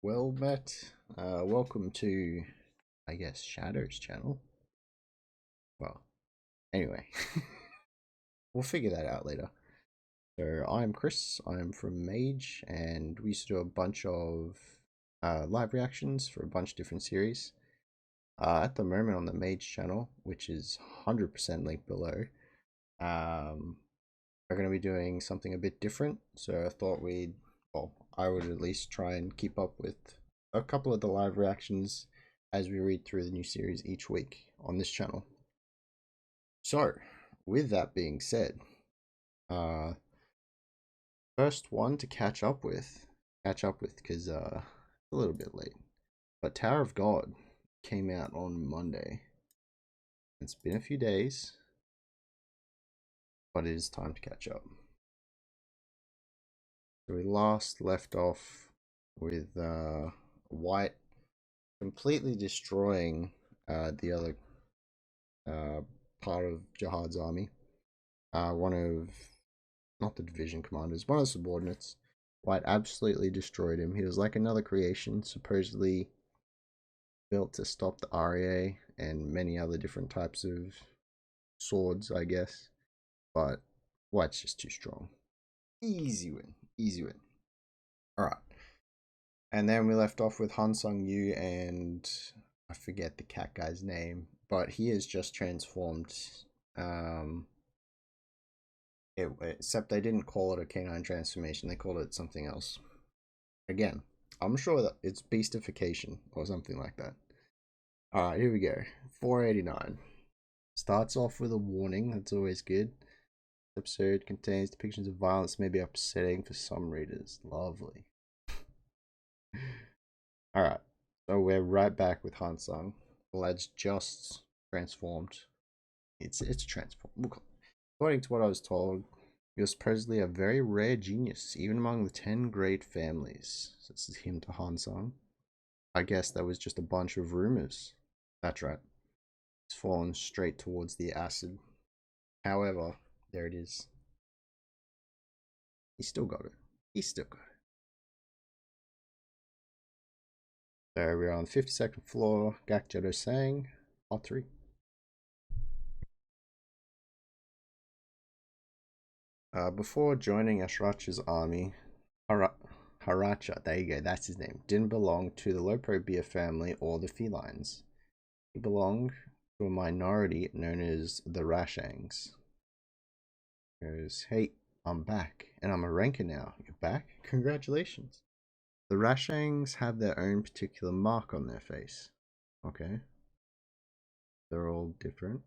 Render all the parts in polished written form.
Well met. Welcome to, I guess, Shadow's channel. Well, anyway, we'll figure that out later. So I'm Chris. I'm from Mage, and we used to do a bunch of live reactions for a bunch of different series. At the moment on the Mage channel, which is 100% linked below, we're going to be doing something a bit different. So I thought I would at least try and keep up with a couple of the live reactions as we read through the new series each week on this channel. So, with that being said, uh, first one to catch up with because it's a little bit late. But Tower of God came out on Monday. It's been a few days, but it is time to catch up. So we last left off with White completely destroying the other part of Jihad's army. One of, not the division commanders, one of the subordinates. White absolutely destroyed him. He was like another creation, supposedly built to stop the REA and many other different types of swords, I guess. But White's just too strong. Easy win. Easy win. Alright. And then we left off with Han Sung Yu and I forget the cat guy's name, but he is just transformed. Except they didn't call it a canine transformation, they called it something else. Again, I'm sure that it's beastification or something like that. Alright, here we go. 489. Starts off with a warning, that's always good. This episode contains depictions of violence may be upsetting for some readers. Lovely. Alright, so we're right back with Han Sung. The lad's just transformed. It's transformed. According to what I was told, he was supposedly a very rare genius, even among the 10 great families. So this is him to Han Sung. I guess that was just a bunch of rumors. That's right. It's fallen straight towards the acid. However, there it is. He still got it. He still got it. So we're on the 52nd floor. Gakjado sang. Part 3. Before joining Yasratcha's army, Yasratcha, there you go, that's his name, didn't belong to the Lopobia family or the felines. He belonged to a minority known as the Rashangs. He goes, hey, I'm back, and I'm a ranker now. You're back? Congratulations. The Rashangs have their own particular mark on their face. Okay. They're all different.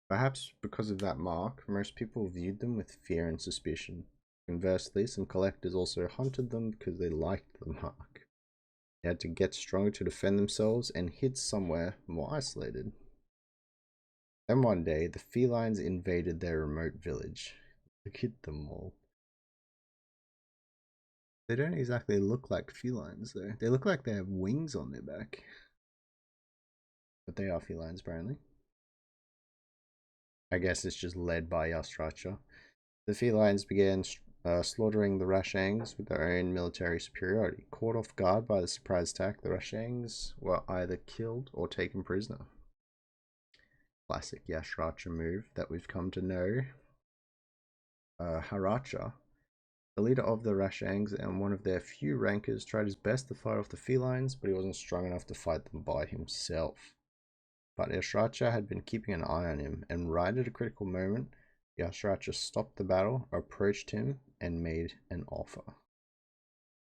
Perhaps because of that mark, most people viewed them with fear and suspicion. Conversely, some collectors also hunted them because they liked the mark. They had to get stronger to defend themselves and hid somewhere more isolated. Then one day, the felines invaded their remote village. Look at them all. They don't exactly look like felines, though. They look like they have wings on their back. But they are felines, apparently. I guess it's just led by Yasratcha. The felines began slaughtering the Rashangs with their own military superiority. Caught off guard by the surprise attack, the Rashangs were either killed or taken prisoner. Classic Yasratcha move that we've come to know. Yasratcha, the leader of the Rashangs and one of their few rankers, tried his best to fight off the felines, but he wasn't strong enough to fight them by himself. But Yasratcha had been keeping an eye on him, and right at a critical moment, Yasratcha stopped the battle, approached him, and made an offer.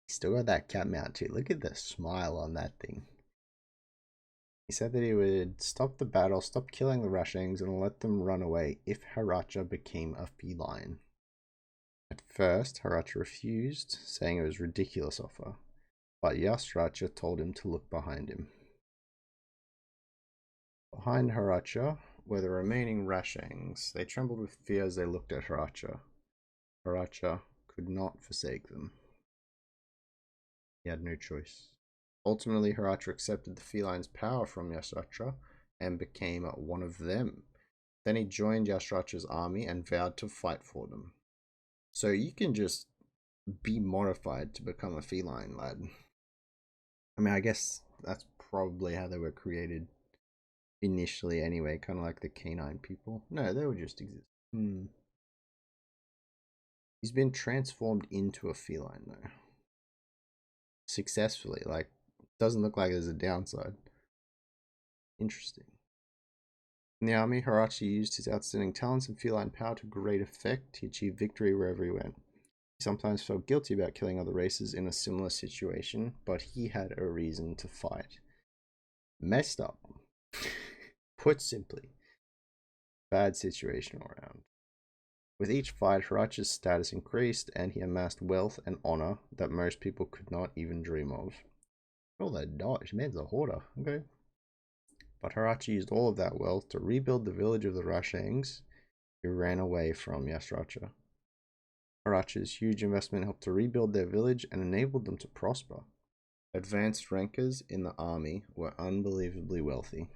He still got that cat mount too. Look at the smile on that thing. He said that he would stop the battle, stop killing the Rashangs, and let them run away if Yasratcha became a feline. At first, Yasratcha refused, saying it was a ridiculous offer, but Yasratcha told him to look behind him. Behind Yasratcha were the remaining Rashangs. They trembled with fear as they looked at Yasratcha. Yasratcha could not forsake them. He had no choice. Ultimately, Yasratcha accepted the feline's power from Yasratcha and became one of them. Then he joined Yasratcha's army and vowed to fight for them. So you can just be modified to become a feline, lad. I mean, I guess that's probably how they were created initially anyway, kind of like the canine people. No, they would just exist. He's been transformed into a feline though. Successfully, like, doesn't look like there's a downside. Interesting. In the army, Yasratcha used his outstanding talents and feline power to great effect. He achieved victory wherever he went. He sometimes felt guilty about killing other races in a similar situation, but he had a reason to fight. Messed up. Put simply, bad situation all around. With each fight, Yasratcha's status increased, and he amassed wealth and honor that most people could not even dream of. Oh, that dodge. Man's a hoarder. Okay. But Yasratcha used all of that wealth to rebuild the village of the Rashangs, who ran away from Yasratcha. Yasratcha's huge investment helped to rebuild their village and enabled them to prosper. Advanced rankers in the army were unbelievably wealthy.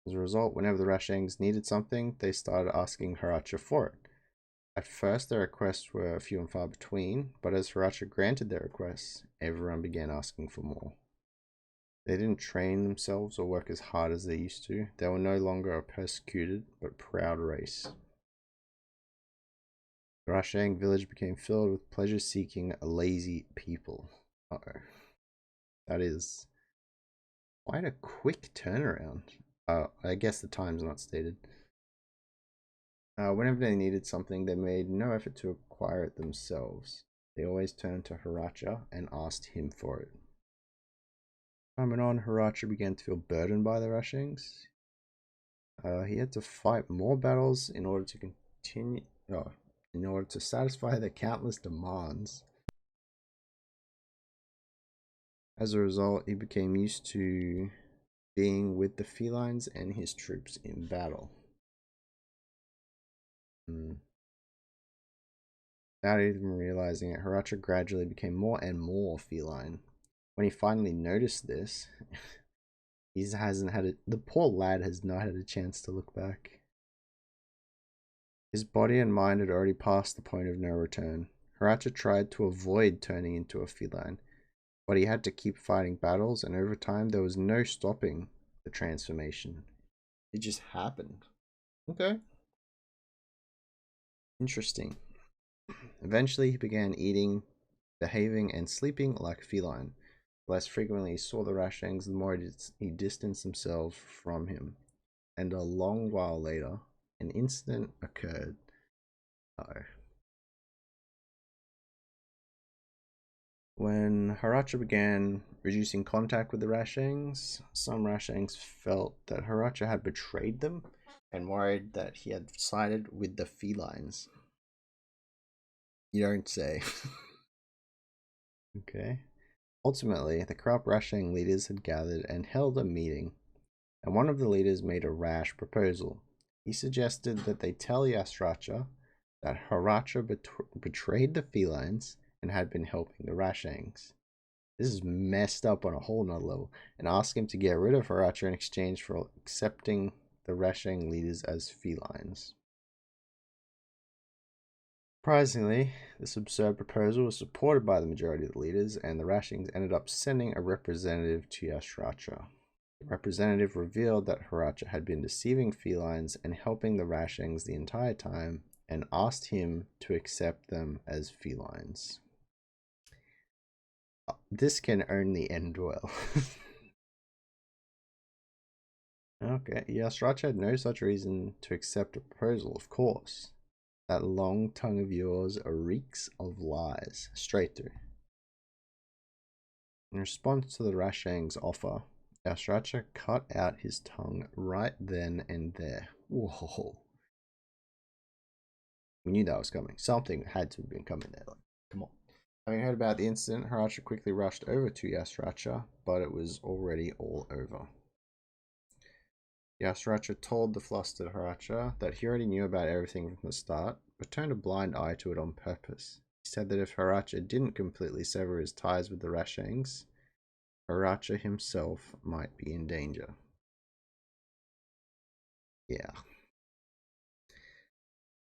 As a result, whenever the Rashangs needed something, they started asking Yasratcha for it. At first, their requests were few and far between, but as Yasratcha granted their requests, everyone began asking for more. They didn't train themselves or work as hard as they used to. They were no longer a persecuted but proud race. The Rashang village became filled with pleasure-seeking, lazy people. Uh-oh. That is quite a quick turnaround. I guess the time's not stated. Whenever they needed something, they made no effort to acquire it themselves. They always turned to Yasratcha and asked him for it. Time went on, Yasratcha began to feel burdened by the Rashangs. He had to fight more battles in order to continue, in order to satisfy their countless demands. As a result, he became used to being with the felines and his troops in battle. Without even realizing it, Yasratcha gradually became more and more feline. When he finally noticed this, the poor lad has not had a chance to look back. His body and mind had already passed the point of no return. Yasratcha tried to avoid turning into a feline, but he had to keep fighting battles, and over time there was no stopping the transformation. It just happened. Okay. Interesting. Eventually he began eating, behaving, and sleeping like a feline. The less frequently he saw the Rashangs, the more he distanced himself from him. And a long while later, an incident occurred. When Yasratcha began reducing contact with the Rashangs, some Rashangs felt that Yasratcha had betrayed them and worried that he had sided with the felines. You don't say. Okay. Ultimately, the corrupt Rashang leaders had gathered and held a meeting, and one of the leaders made a rash proposal. He suggested that they tell Yasratcha that Yasratcha betrayed the felines and had been helping the Rashangs. This is messed up on a whole nother level, and ask him to get rid of Yasratcha in exchange for accepting the Rashang leaders as felines. Surprisingly, this absurd proposal was supported by the majority of the leaders, and the Rashangs ended up sending a representative to Yasratcha. The representative revealed that Yasratcha had been deceiving felines and helping the Rashangs the entire time, and asked him to accept them as felines. This can only end well. Okay, Yasratcha had no such reason to accept a proposal, of course. That long tongue of yours reeks of lies. Straight through. In response to the Rashang's offer, Yasratcha cut out his tongue right then and there. Whoa. We knew that was coming. Something had to have been coming there. Like, come on. Having heard about the incident, Yasratcha quickly rushed over to Yasratcha, but it was already all over. Yasratcha told the flustered Yasratcha that he already knew about everything from the start, but turned a blind eye to it on purpose. He said that if Yasratcha didn't completely sever his ties with the Rashangs, Yasratcha himself might be in danger. Yeah.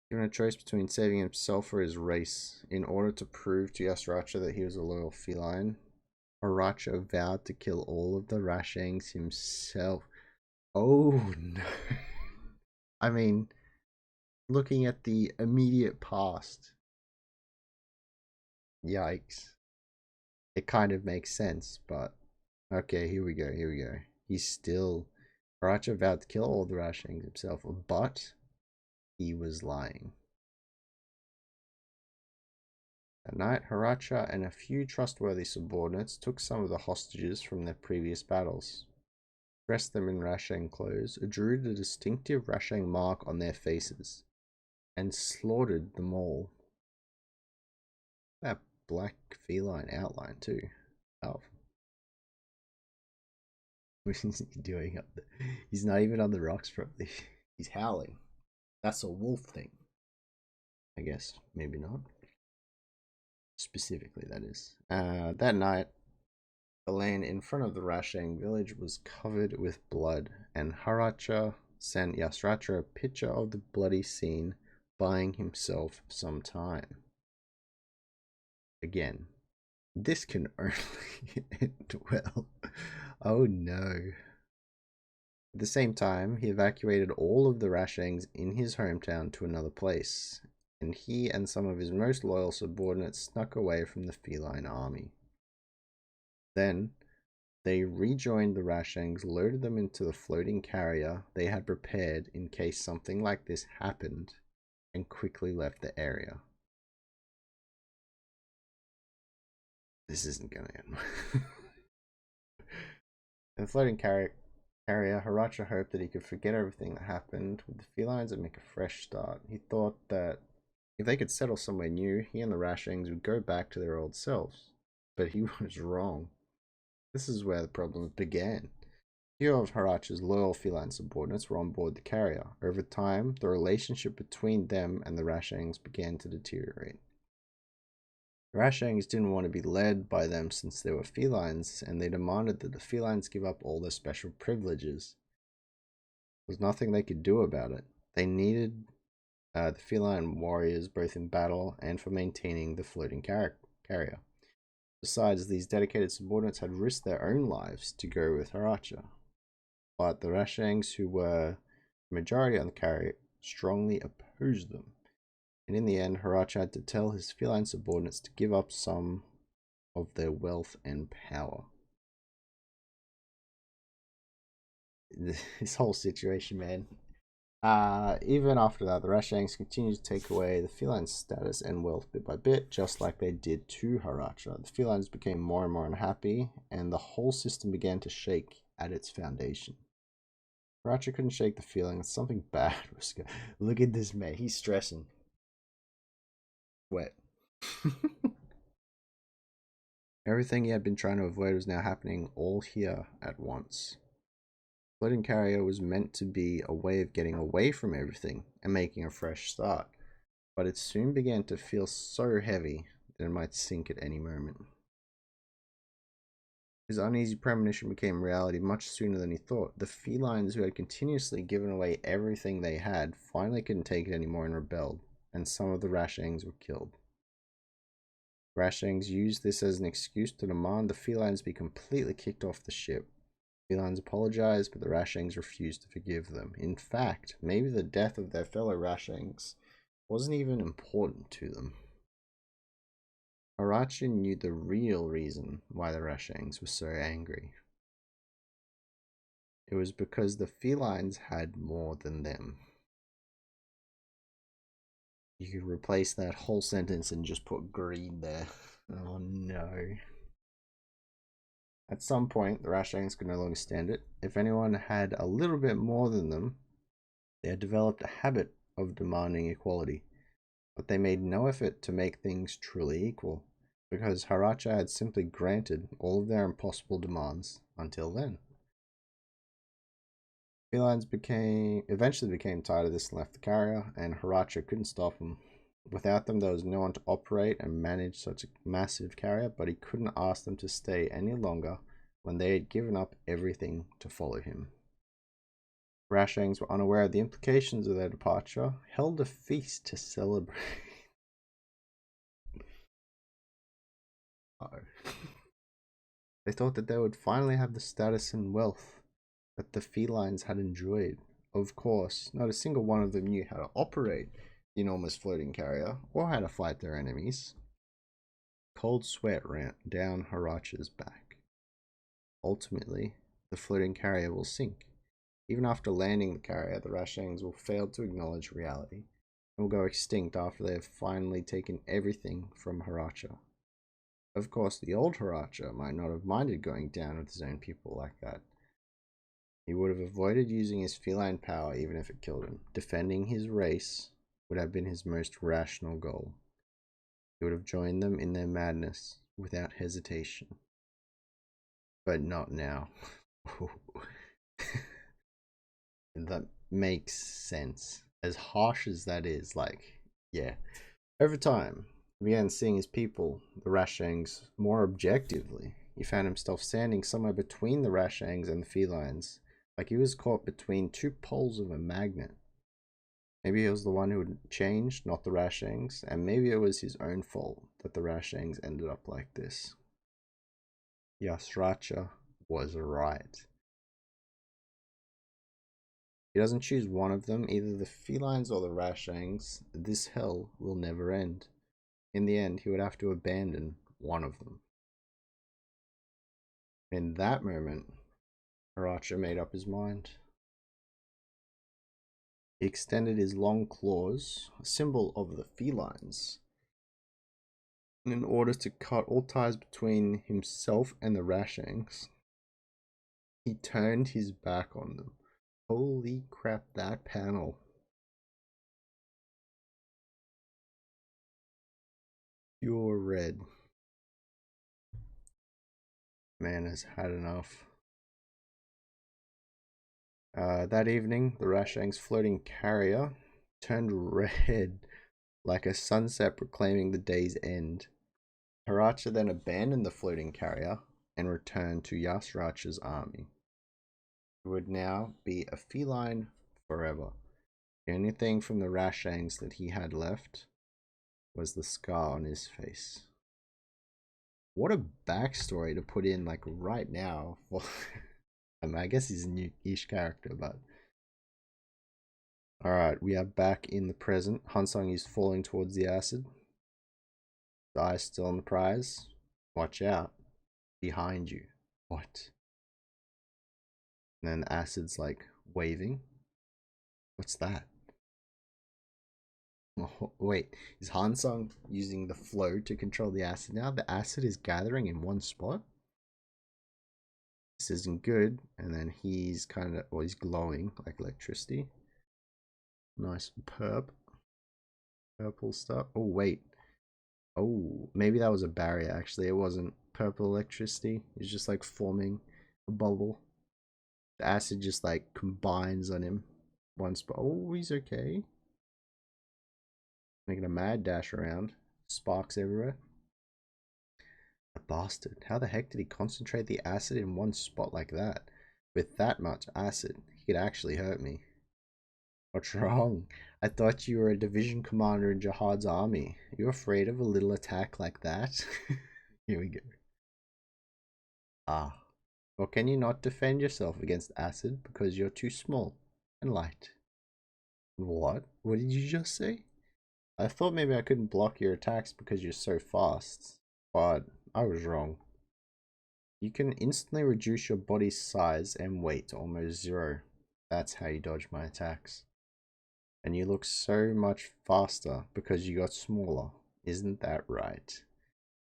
Given a choice between saving himself or his race, in order to prove to Yasratcha that he was a loyal feline, Yasratcha vowed to kill all of the Rashangs himself. Oh no. I mean, looking at the immediate past, yikes. It kind of makes sense, but okay, here we go, here we go. He's still. Yasratcha vowed to kill all the Rashangs himself, but he was lying. That night, Yasratcha and a few trustworthy subordinates took some of the hostages from their previous battles, dressed them in Rashang clothes, drew the distinctive Rashang mark on their faces, and slaughtered them all. That black feline outline too. Oh. What is he doing up there? He's not even on the rocks probably. He's howling. That's a wolf thing. I guess. Maybe not. Specifically, that is. That night, the land in front of the Rashang village was covered with blood, and Yasratcha sent Yasratcha a picture of the bloody scene, buying himself some time. Again, this can only end well. Oh no. At the same time, he evacuated all of the Rashangs in his hometown to another place, and he and some of his most loyal subordinates snuck away from the feline army. Then, they rejoined the Rashangs, loaded them into the floating carrier they had prepared in case something like this happened, and quickly left the area. This isn't going to end. In the floating carrier, Yasratcha hoped that he could forget everything that happened with the felines and make a fresh start. He thought that if they could settle somewhere new, he and the Rashangs would go back to their old selves. But he was wrong. This is where the problems began. Few of Yasratcha's loyal feline subordinates were on board the carrier. Over time, the relationship between them and the Rashangs began to deteriorate. The Rashangs didn't want to be led by them since they were felines, and they demanded that the felines give up all their special privileges. There was nothing they could do about it. They needed the feline warriors both in battle and for maintaining the floating carrier. Besides, these dedicated subordinates had risked their own lives to go with Yasratcha. But the Rashangs, who were the majority on the carrier, strongly opposed them. And in the end, Yasratcha had to tell his feline subordinates to give up some of their wealth and power. This whole situation, man. Even after that, the Rashangs continued to take away the feline status and wealth bit by bit, just like they did to Yasratcha. The felines became more and more unhappy, and the whole system began to shake at its foundation. Yasratcha couldn't shake the feeling that something bad was going. Look at this man, he's stressing. Wet. Everything he had been trying to avoid was now happening all here at once. The floating carrier was meant to be a way of getting away from everything and making a fresh start, but it soon began to feel so heavy that it might sink at any moment. His uneasy premonition became reality much sooner than he thought. The felines, who had continuously given away everything they had, finally couldn't take it anymore and rebelled, and some of the Rashangs were killed. Rashangs used this as an excuse to demand the felines be completely kicked off the ship. The felines apologized, but the Rashangs refused to forgive them. In fact, maybe the death of their fellow Rashangs wasn't even important to them. Yasratcha knew the real reason why the Rashangs were so angry. It was because the felines had more than them. You could replace that whole sentence and just put greed there. Oh no. At some point, the Rashangs could no longer stand it. If anyone had a little bit more than them, they had developed a habit of demanding equality. But they made no effort to make things truly equal, because Yasratcha had simply granted all of their impossible demands until then. Felines eventually became tired of this and left the carrier, and Yasratcha couldn't stop them. Without them, there was no one to operate and manage such a massive carrier, but he couldn't ask them to stay any longer when they had given up everything to follow him. Rashangs were unaware of the implications of their departure, held a feast to celebrate. Uh-oh. They thought that they would finally have the status and wealth that the felines had enjoyed. Of course, not a single one of them knew how to operate the enormous floating carrier or how to fight their enemies. Cold sweat ran down Yasratcha's back. Ultimately, the floating carrier will sink. Even after landing the carrier, the Rashangs will fail to acknowledge reality and will go extinct after they have finally taken everything from Yasratcha. Of course, the old Yasratcha might not have minded going down with his own people like that. He would have avoided using his feline power even if it killed him. Defending his race would have been his most rational goal. He would have joined them in their madness without hesitation. But not now. That makes sense. As harsh as that is, like, yeah. Over time, he began seeing his people, the Rashangs, more objectively. He found himself standing somewhere between the Rashangs and the felines, like he was caught between two poles of a magnet. Maybe he was the one who had changed, not the Rashangs, and maybe it was his own fault that the Rashangs ended up like this. Yasratcha was right. He doesn't choose one of them, either the felines or the Rashangs. This hell will never end. In the end, he would have to abandon one of them. In that moment, Yasratcha made up his mind. He extended his long claws, a symbol of the felines, in order to cut all ties between himself and the Rashangs. He turned his back on them. Holy crap, that panel. Pure red. Man has had enough. That evening, the Rashang's floating carrier turned red like a sunset proclaiming the day's end. Yasratcha then abandoned the floating carrier and returned to Yasratcha's army. He would now be a feline forever. The only thing from the Rashangs that he had left was the scar on his face. What a backstory to put in, like, right now. Well, I mean, I guess he's a new-ish character, but... Alright, we are back in the present. Hansung is falling towards the acid. The eye's still on the prize. Watch out. Behind you. What? And then the acid's, like, waving. What's that? Oh, wait, is Hansung using the flow to control the acid now? The acid is gathering in one spot? This isn't good. And then he's kind of, well, he's glowing like electricity. Nice purple stuff. Oh, wait. Oh, maybe that was a barrier, actually. It wasn't purple electricity. It's just like forming a bubble. The acid just like combines on him. One spot. Oh, he's okay. Making a mad dash around. Sparks everywhere. A bastard. How the heck did he concentrate the acid in one spot like that? With that much acid, he could actually hurt me. What's wrong? I thought you were a division commander in Jihad's army. Are you afraid of a little attack like that? Here we go. Ah. Well, can you not defend yourself against acid because you're too small and light? What? What did you just say? I thought maybe I couldn't block your attacks because you're so fast, but I was wrong. You can instantly reduce your body's size and weight to almost zero. That's how you dodge my attacks. And you look so much faster because you got smaller. Isn't that right?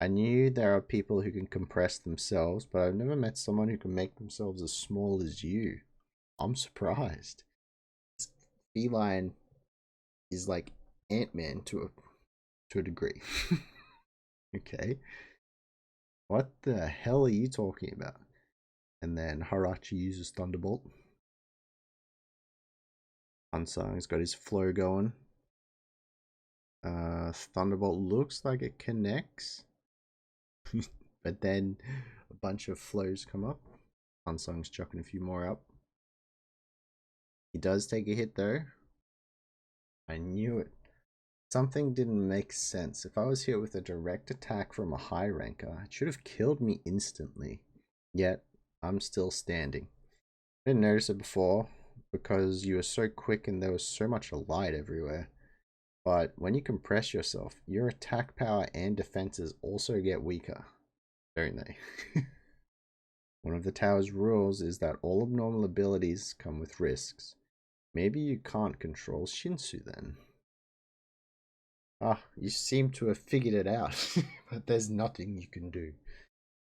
I knew there are people who can compress themselves, but I've never met someone who can make themselves as small as you. I'm surprised. Feline is like Ant-Man to a degree. Okay. What the hell are you talking about? And then Yasratcha uses Thunderbolt. Hansung's got his flow going. Thunderbolt looks like it connects. But then a bunch of flows come up. Hansung's chucking a few more up. He does take a hit though. I knew it. Something didn't make sense. If I was hit with a direct attack from a high ranker, it should have killed me instantly. Yet, I'm still standing. I didn't notice it before because you were so quick and there was so much light everywhere. But when you compress yourself, your attack power and defenses also get weaker, don't they? One of the tower's rules is that all abnormal abilities come with risks. Maybe you can't control Shinsu then. Ah, you seem to have figured it out, but there's nothing you can do.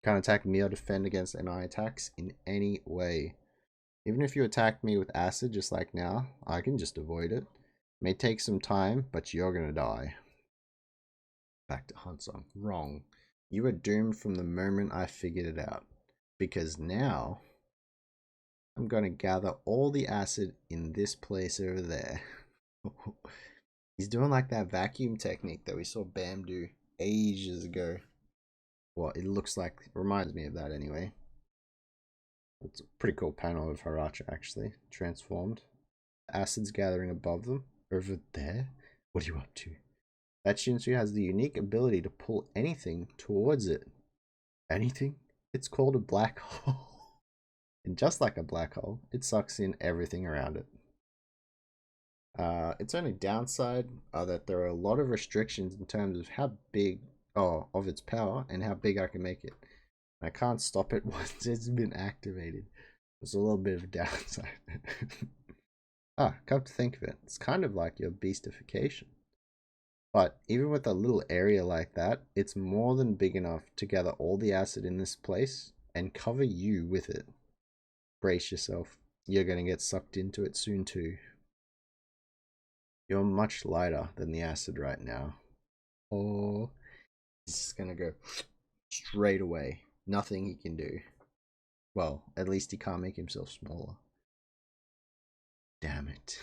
Can't attack me or defend against MI attacks in any way. Even if you attack me with acid just like now, I can just avoid it. May take some time, but you're gonna die. Back to Hansong. Wrong. You were doomed from the moment I figured it out. Because now, I'm gonna gather all the acid in this place over there. He's doing like that vacuum technique that we saw Bam do ages ago. Well, it looks like, it reminds me of that anyway. It's a pretty cool panel of Yasratcha actually, transformed. Acid's gathering above them. Over there? What are you up to? That Shinsu has the unique ability to pull anything towards it. Anything? It's called a black hole. And just like a black hole, it sucks in everything around it. Its only downside are that there are a lot of restrictions in terms of how big, of its power and how big I can make it. I can't stop it once it's been activated. There's a little bit of a downside. Come to think of it, it's kind of like your beastification. But even with a little area like that, it's more than big enough to gather all the acid in this place and cover you with it. Brace yourself. You're going to get sucked into it soon too. You're much lighter than the acid right now. Oh, he's just going to go straight away. Nothing he can do. Well, at least he can't make himself smaller. Damn it.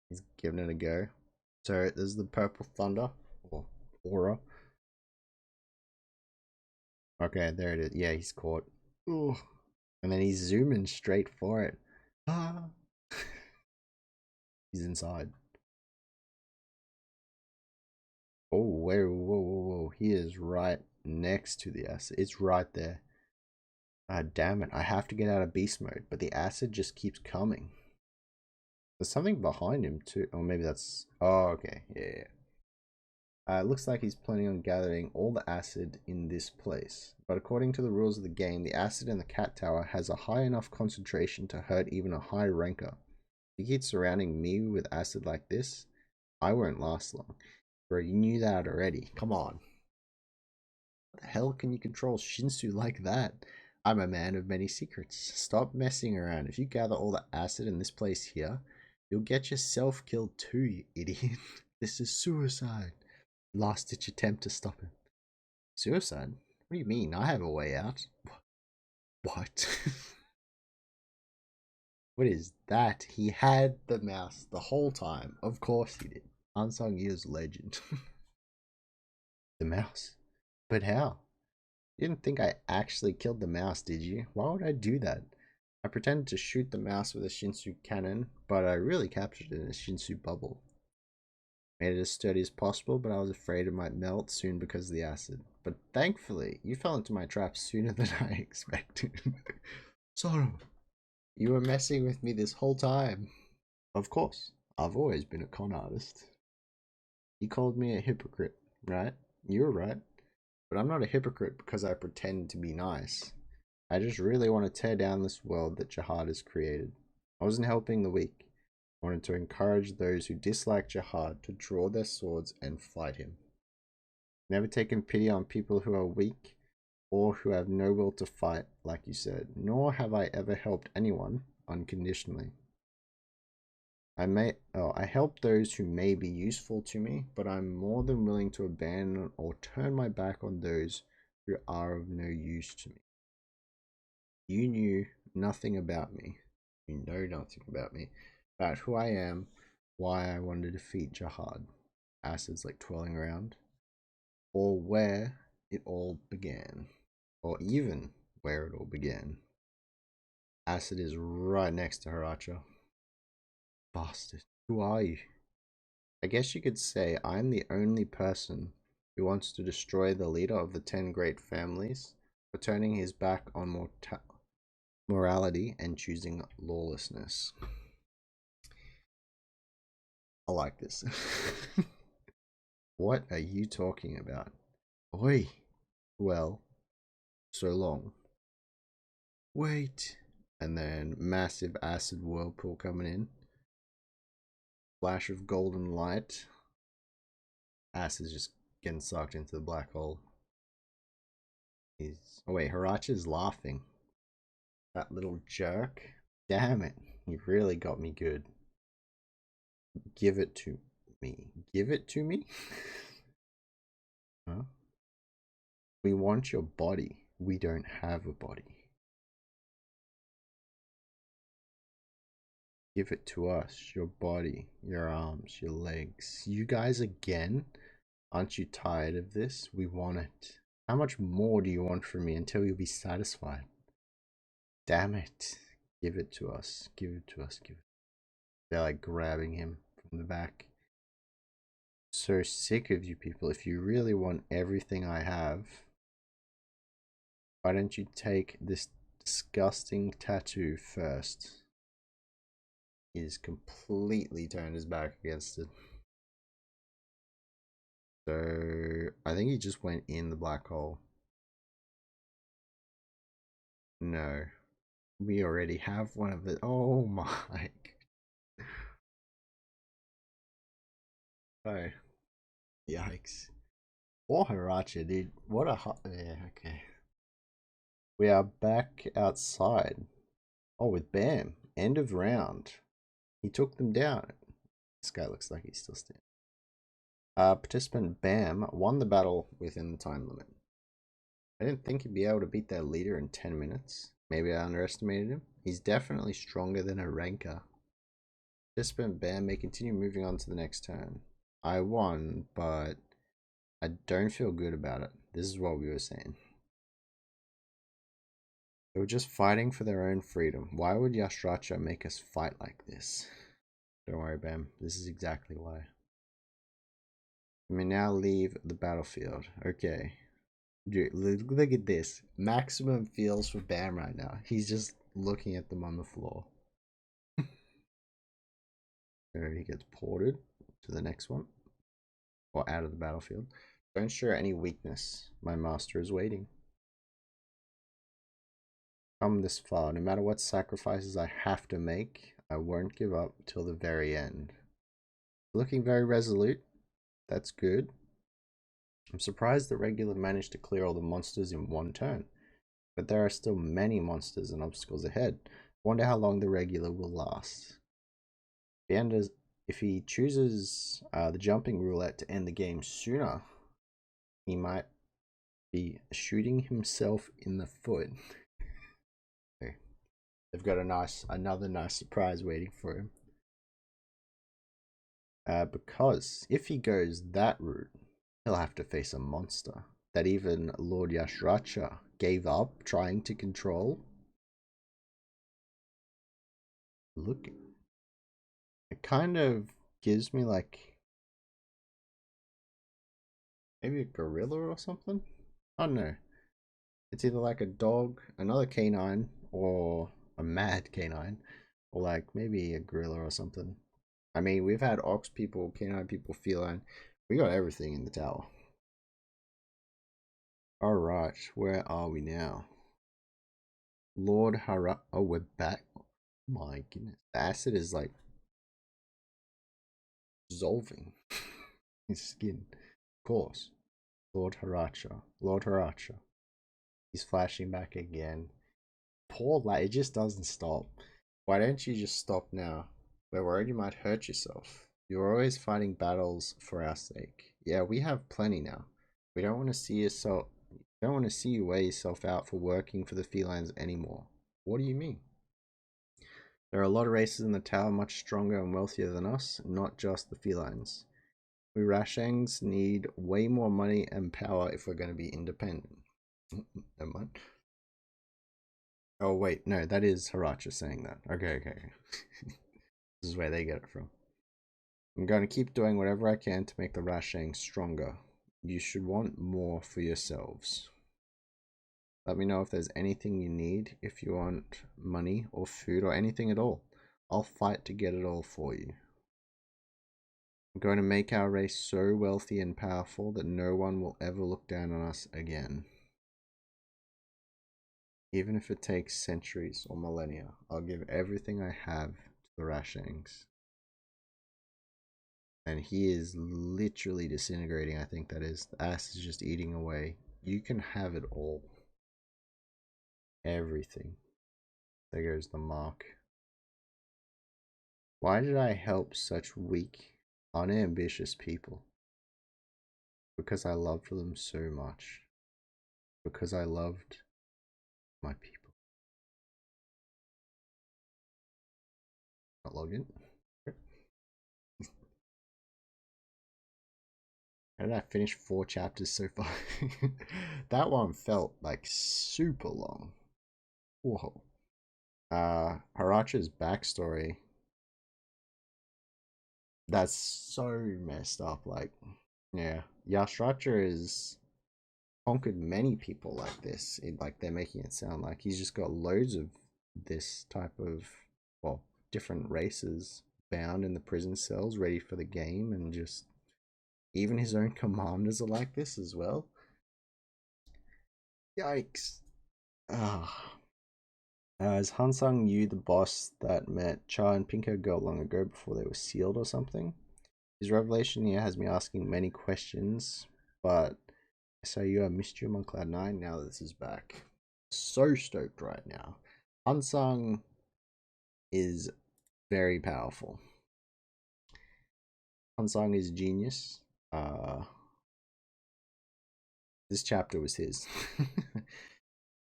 He's giving it a go. So there's the purple thunder or aura. Okay, there it is. Yeah, he's caught. Ooh. And then he's zooming straight for it. Ah. He's inside. Oh, whoa, whoa, whoa, whoa. He is right next to the acid. It's right there. Ah, damn it. I have to get out of beast mode, but the acid just keeps coming. There's something behind him too. Oh, maybe that's... Oh, okay. Yeah. It looks like he's planning on gathering all the acid in this place. But according to the rules of the game, the acid in the cat tower has a high enough concentration to hurt even a high ranker. If you keep surrounding me with acid like this, I won't last long. Bro, you knew that already. Come on. How the hell can you control Shinsu like that? I'm a man of many secrets. Stop messing around. If you gather all the acid in this place here, you'll get yourself killed too, you idiot. This is suicide. Last ditch attempt to stop him. Suicide? What do you mean? I have a way out. What? What is that? He had the mouse the whole time. Of course he did. Unsung Years legend. The mouse? But how? You didn't think I actually killed the mouse, did you? Why would I do that? I pretended to shoot the mouse with a Shinsu cannon, but I really captured it in a Shinsu bubble. Made it as sturdy as possible, but I was afraid it might melt soon because of the acid. But thankfully, you fell into my trap sooner than I expected. Sorrow, you were messing with me this whole time. Of course, I've always been a con artist. You called me a hypocrite, right? You were right. But I'm not a hypocrite because I pretend to be nice. I just really want to tear down this world that Jihad has created. I wasn't helping the weak. I wanted to encourage those who dislike Jihad to draw their swords and fight him. Never taken pity on people who are weak or who have no will to fight, like you said, nor have I ever helped anyone unconditionally. I help those who may be useful to me, but I'm more than willing to abandon or turn my back on those who are of no use to me. You knew nothing about me. You know nothing about me, about who I am, why I wanted to defeat Jihad. Acid's like twirling around. Or where it all began. Or even where it all began. Acid is right next to Yasratcha. Bastard. Who are you? I guess you could say I'm the only person who wants to destroy the leader of the 10 great families for turning his back on morality and choosing lawlessness. I like this. What are you talking about? Oi. Well, so long. Wait. And then massive acid whirlpool coming in. Flash of golden light. Acid's just getting sucked into the black hole. Oh wait, Yasratcha's laughing. That little jerk. Damn it. You really got me good. Give it to me. Give it to me? Huh? We want your body. We don't have a body. Give it to us. Your body, your arms, your legs. You guys again? Aren't you tired of this? We want it. How much more do you want from me until you'll be satisfied? Damn it. Give it to us. Give it to us. Give it. They're like grabbing him from the back. So sick of you people. If you really want everything I have, why don't you take this disgusting tattoo first? He's completely turned his back against it. So I think he just went in the black hole. No. We already have one of it. Oh my. Oh. Yikes. Poor Yasratcha, dude. What a hot. Yeah, okay. We are back outside. Oh, with Bam. End of round. He took them down. This guy looks like he's still standing. Participant Bam won the battle within the time limit. I didn't think he'd be able to beat their leader in 10 minutes. Maybe I underestimated him. He's definitely stronger than a ranker. Participant Bam may continue moving on to the next turn. I won, but I don't feel good about it. This is what we were saying. They were just fighting for their own freedom. Why would Yasratcha make us fight like this? Don't worry, Bam. This is exactly why. We may now leave the battlefield. Okay. Dude, look at this. Maximum feels for Bam right now. He's just looking at them on the floor. There he gets ported to the next one. Or out of the battlefield. Don't show any weakness. My master is waiting. Come this far. No matter what sacrifices I have to make, I won't give up till the very end. Looking very resolute. That's good. I'm surprised the regular managed to clear all the monsters in one turn. But there are still many monsters and obstacles ahead. Wonder how long the regular will last. If he chooses the jumping roulette to end the game sooner, he might be shooting himself in the foot. They've got another nice surprise waiting for him. Because if he goes that route, he'll have to face a monster that even Lord Yasratcha gave up trying to control. Look, it kind of gives me like maybe a gorilla or something. I don't know. It's either like a dog, another canine, or a mad canine, or like maybe a gorilla or something. I mean, we've had ox people, canine people, feline. We got everything in the tower. Alright, where are we now? Lord Hara. Oh, we're back. Oh my goodness. The acid is like dissolving his skin. Of course. Lord Yasratcha. Lord Yasratcha. He's flashing back again. Poor lad, it just doesn't stop. Why don't you just stop now? We're worried you might hurt yourself. You're always fighting battles for our sake. Yeah, we have plenty now. We don't want to see yourself. Don't want to see you wear yourself out for working for the felines anymore. What do you mean? There are a lot of races in the tower much stronger and wealthier than us, not just the felines. We Rashangs need way more money and power if we're going to be independent. Never mind. Oh wait, no, that is Yasratcha saying that. Okay. This is where they get it from. I'm going to keep doing whatever I can to make the Rashangs stronger. You should want more for yourselves. Let me know if there's anything you need, if you want money or food or anything at all. I'll fight to get it all for you. I'm going to make our race so wealthy and powerful that no one will ever look down on us again. Even if it takes centuries or millennia, I'll give everything I have to the Rashangs. And he is literally disintegrating, I think that is. The ass is just eating away. You can have it all. Everything. There goes the mark. Why did I help such weak, unambitious people? Because I loved them so much. Because I loved my people. Not login. How did I finish 4 chapters so far? That one felt like super long. Whoa. Yasratcha's backstory. That's so messed up. Like, yeah. Yasratcha is conquered many people like this. Like, they're making it sound like he's just got loads of this type of, well, different races bound in the prison cells ready for the game, and just even his own commanders are like this as well. Yikes. Is Hansung Yu the boss that met Cha and Pinko Girl long ago before they were sealed or something? His revelation here has me asking many questions, but so you have missed you on Cloud 9 now that this is back. So stoked right now. Hansung is very powerful. Hansung is genius. This chapter was his.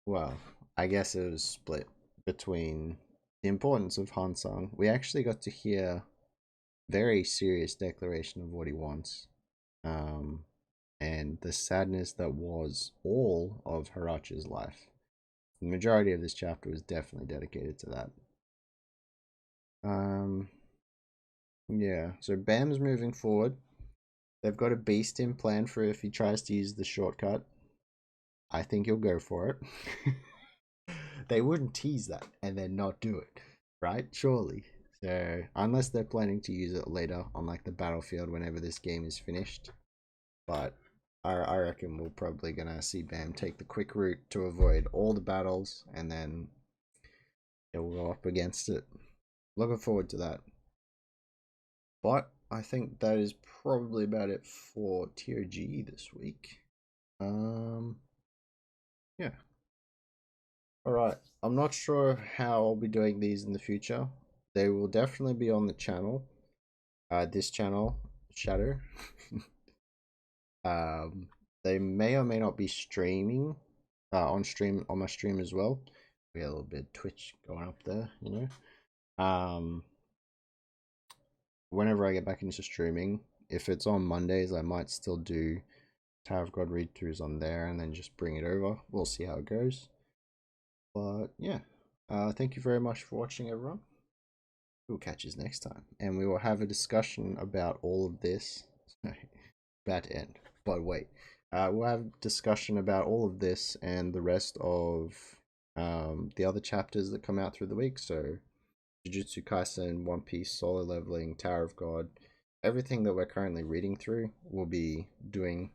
Well, I guess it was split between the importance of Hansung. We actually got to hear very serious declaration of what he wants. And the sadness that was all of Yasratcha's life. The majority of this chapter was definitely dedicated to that. Yeah, so Bam's moving forward. They've got a beast in plan for if he tries to use the shortcut. I think he'll go for it. They wouldn't tease that and then not do it, right? Surely. So, unless they're planning to use it later on like the battlefield whenever this game is finished. But I reckon we're probably going to see Bam take the quick route to avoid all the battles, and then he'll go up against it. Looking forward to that. But I think that is probably about it for Tier G this week. Yeah. Alright, I'm not sure how I'll be doing these in the future. They will definitely be on the channel. This channel, Shadow. They may or may not be streaming on my stream as well. We got a little bit of Twitch going up there, you know. Whenever I get back into streaming, if it's on Mondays, I might still do Tower of God read-throughs on there and then just bring it over. We'll see how it goes. But yeah, thank you very much for watching, everyone. We'll catch you next time, and we will have a discussion about all of this. Bad end, but wait. We'll have a discussion about all of this and the rest of the other chapters that come out through the week. So, Jujutsu Kaisen, One Piece, Solo Leveling, Tower of God, everything that we're currently reading through, we'll be doing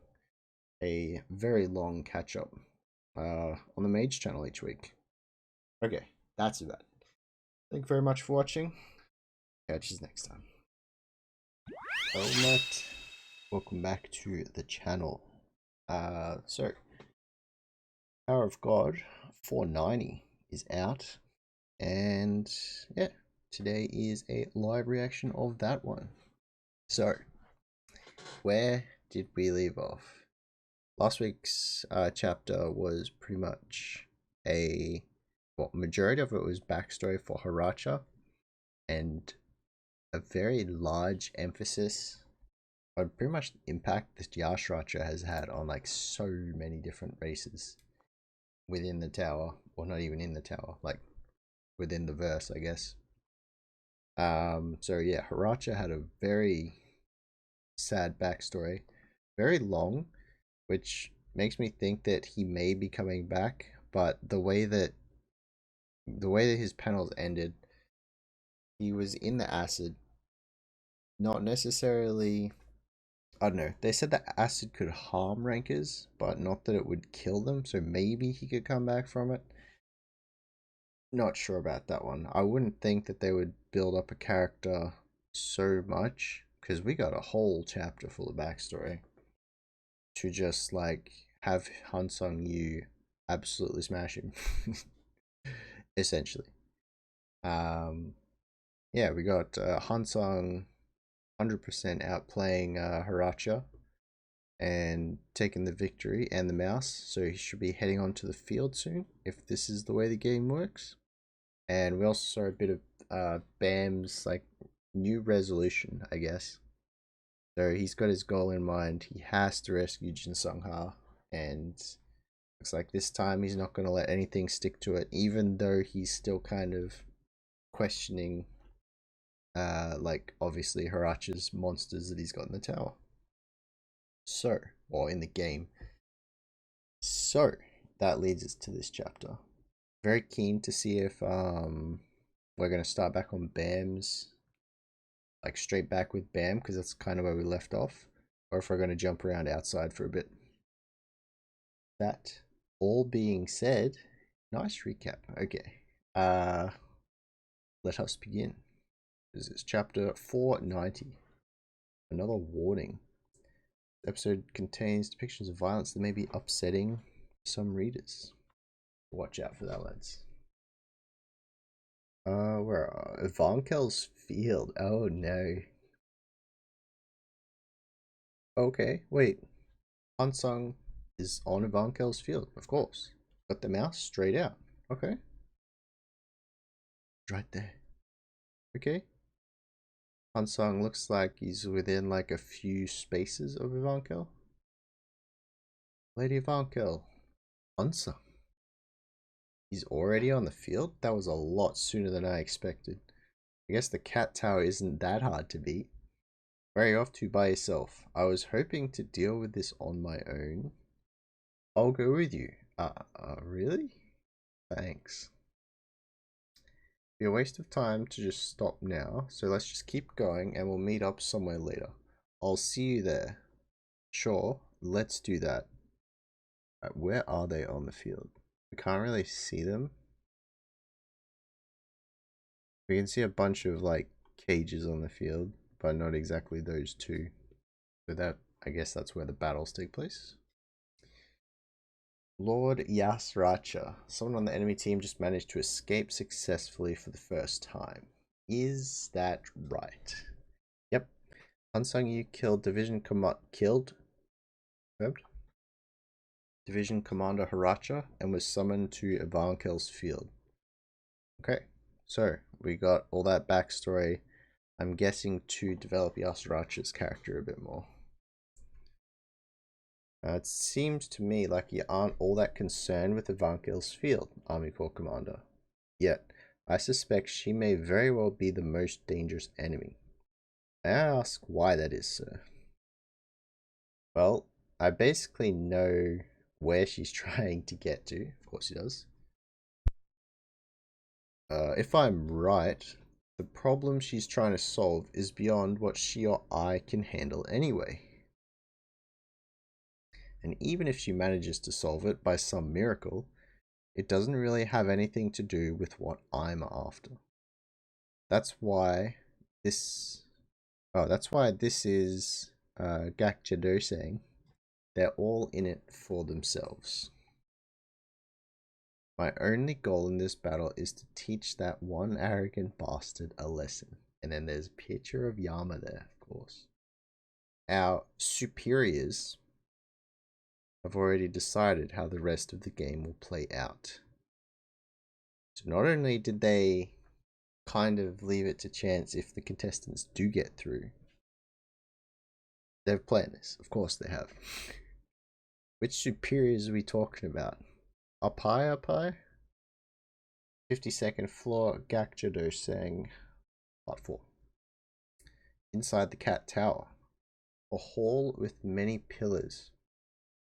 a very long catch up on the MAGE channel each week. Okay, that's about it. Thank you very much for watching. Catch you next time. Helmet. Welcome back to the channel. So Tower of God 490 is out, and yeah, today is a live reaction of that one. So where did we leave off? Last week's chapter was pretty much majority of it was backstory for Yasratcha, and a very large emphasis on pretty much the impact that Yasratcha has had on like so many different races within the tower, or not even in the tower, like within the verse, I guess. So yeah, Yasratcha had a very sad backstory, very long, which makes me think that he may be coming back, but the way that his panels ended, he was in the acid, not necessarily. I don't know. They said that acid could harm rankers, but not that it would kill them. So maybe he could come back from it. Not sure about that one. I wouldn't think that they would build up a character so much, because we got a whole chapter full of backstory to just like have Hansung Yu absolutely smash him. Essentially. Yeah, we got Hansung 100% outplaying Yasratcha and taking the victory and the mouse. So he should be heading onto the field soon, if this is the way the game works. And we also saw a bit of Bam's like new resolution, I guess. So he's got his goal in mind. He has to rescue Jin Sung-ha, and looks like this time he's not going to let anything stick to it, even though he's still kind of questioning like obviously Yasratcha's monsters that he's got in the tower. So, or in the game. So, that leads us to this chapter. Very keen to see if we're going to start back on Bam's, like straight back with Bam, because that's kind of where we left off, or if we're going to jump around outside for a bit. That all being said, nice recap. Okay. Let us begin. This is chapter 490. Another warning. This episode contains depictions of violence that may be upsetting some readers. Watch out for that, lads. Where are Ivankel's field? Oh no. Okay, wait. Hansung is on Ivankel's field, of course. Got the mouse straight out. Okay. Right there. Okay. Hansung looks like he's within like a few spaces of Ivankel. Lady Ivankel. Hansung. He's already on the field? That was a lot sooner than I expected. I guess the cat tower isn't that hard to beat. Where are you off to by yourself? I was hoping to deal with this on my own. I'll go with you. Really? Thanks. Be a waste of time to just stop now, so let's just keep going and we'll meet up somewhere later. I'll see you there. Sure, let's do that. Right, where are they on the field? We can't really see them. We can see a bunch of like cages on the field, but not exactly those two. So that, I guess that's where the battles take place. Lord Yasratcha. Someone on the enemy team just managed to escape successfully for the first time. Is that right? Yep. Hansung Yu killed Division Commander Yasratcha and was summoned to Ivankel's field. Okay, so we got all that backstory. I'm guessing to develop Yasratcha's character a bit more. It seems to me like you aren't all that concerned with Ivankel's field, Army Corps Commander. Yet, I suspect she may very well be the most dangerous enemy. May I ask why that is, sir? Well, I basically know where she's trying to get to. Of course she does. If I'm right, the problem she's trying to solve is beyond what she or I can handle anyway. And even if she manages to solve it by some miracle, it doesn't really have anything to do with what I'm after. That's why this... Oh, that's why this is Gakjado saying they're all in it for themselves. My only goal in this battle is to teach that one arrogant bastard a lesson. And then there's a picture of Yama there, of course. Our superiors have already decided how the rest of the game will play out. So not only did they kind of leave it to chance if the contestants do get through, they've planned this. Of course they have. Which superiors are we talking about? Up high, up high? 52nd floor, Gakjado saying, part 4. Inside the cat tower, a hall with many pillars.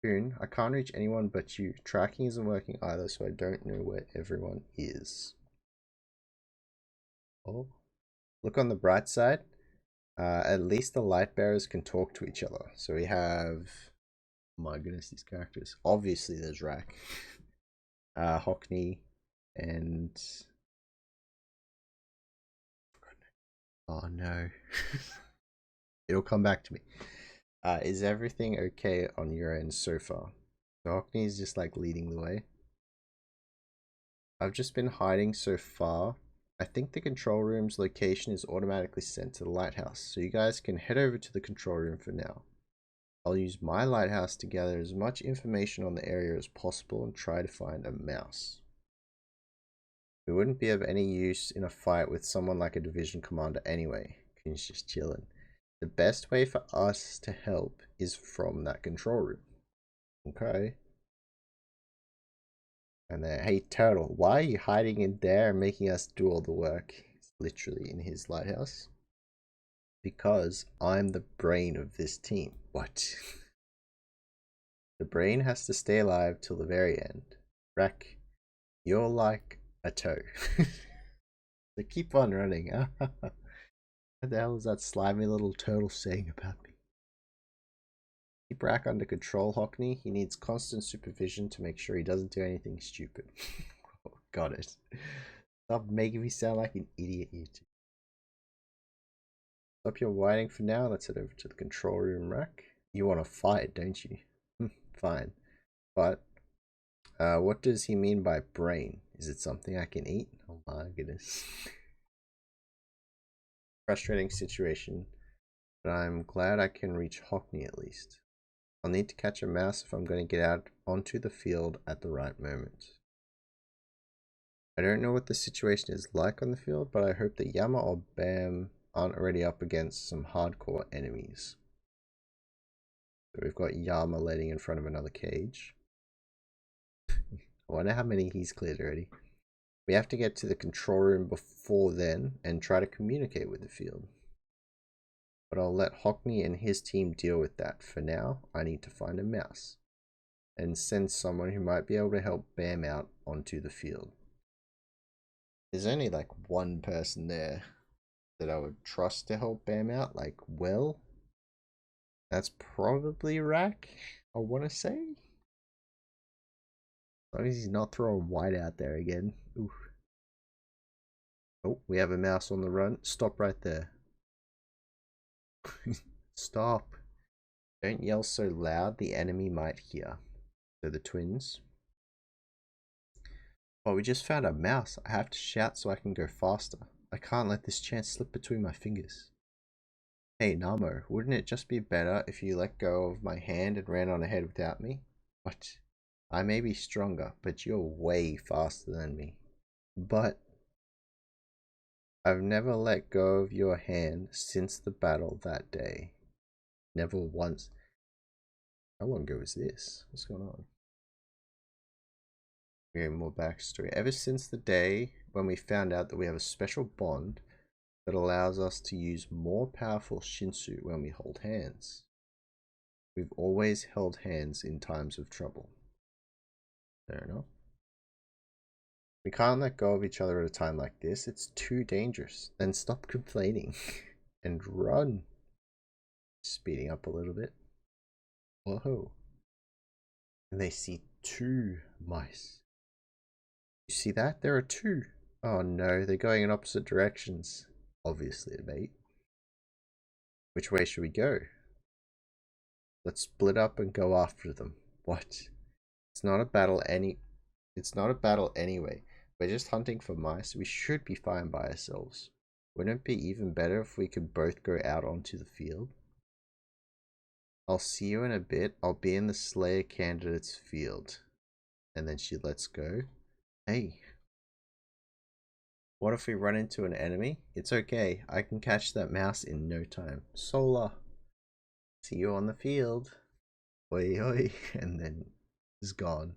Boon, I can't reach anyone but you. Tracking isn't working either, so I don't know where everyone is. Oh, look on the bright side. At least the light bearers can talk to each other. So we have, oh my goodness, these characters. Obviously, there's Rack, Hockney, and oh no, it'll come back to me. Is everything okay on your end so far? So Hockney is just like leading the way. I've just been hiding so far. I think the control room's location is automatically sent to the lighthouse, so you guys can head over to the control room for now. I'll use my lighthouse to gather as much information on the area as possible and try to find a mouse. We wouldn't be of any use in a fight with someone like a division commander anyway. He's just chilling. The best way for us to help is from that control room. Okay. And then, hey Turtle, why are you hiding in there and making us do all the work? It's literally in his lighthouse. Because I'm the brain of this team. What? The brain has to stay alive till the very end. Rack, you're like a toe. So keep on running. What the hell is that slimy little turtle saying about me? Keep Rack under control, Hockney. He needs constant supervision to make sure he doesn't do anything stupid. Got it. Stop making me sound like an idiot, you two. Stop your whining for now. Let's head over to the control room, Rack. You want to fight, don't you? Fine. But, what does he mean by brain? Is it something I can eat? Oh my goodness. Frustrating situation, but I'm glad I can reach Hockney at least. I'll need to catch a mouse if I'm going to get out onto the field at the right moment. I don't know what the situation is like on the field, but I hope that Yama or Bam aren't already up against some hardcore enemies. So we've got Yama letting in front of another cage. I wonder how many he's cleared already. We have to get to the control room before then and try to communicate with the field. But I'll let Hockney and his team deal with that. For now, I need to find a mouse and send someone who might be able to help Bam out onto the field. There's only like one person there that I would trust to help Bam out, like, well, that's probably Rack, I want to say. As long as he's not throwing white out there again. Oof. Oh, we have a mouse on the run. Stop right there. Stop. Don't yell so loud, the enemy might hear. So the twins. Oh, we just found a mouse. I have to shout so I can go faster. I can't let this chance slip between my fingers. Hey, Namo, wouldn't it just be better if you let go of my hand and ran on ahead without me? What? I may be stronger, but you're way faster than me. But I've never let go of your hand since the battle that day. Never once. How long ago was this? What's going on? Okay, more backstory. Ever since the day when we found out that we have a special bond that allows us to use more powerful Shinsu when we hold hands. We've always held hands in times of trouble. Fair enough. We can't let go of each other at a time like this. It's too dangerous. Then stop complaining and run. Speeding up a little bit. Whoa. And they see two mice. You see that? There are two. Oh no, they're going in opposite directions. Obviously a bait. Which way should we go? Let's split up and go after them. What? It's not a battle anyway. We're just hunting for mice. We should be fine by ourselves. Wouldn't it be even better if we could both go out onto the field? I'll see you in a bit. I'll be in the Slayer candidates field. And then she lets go. Hey. What if we run into an enemy? It's okay. I can catch that mouse in no time. Solar. See you on the field. Oi oi. And then is gone.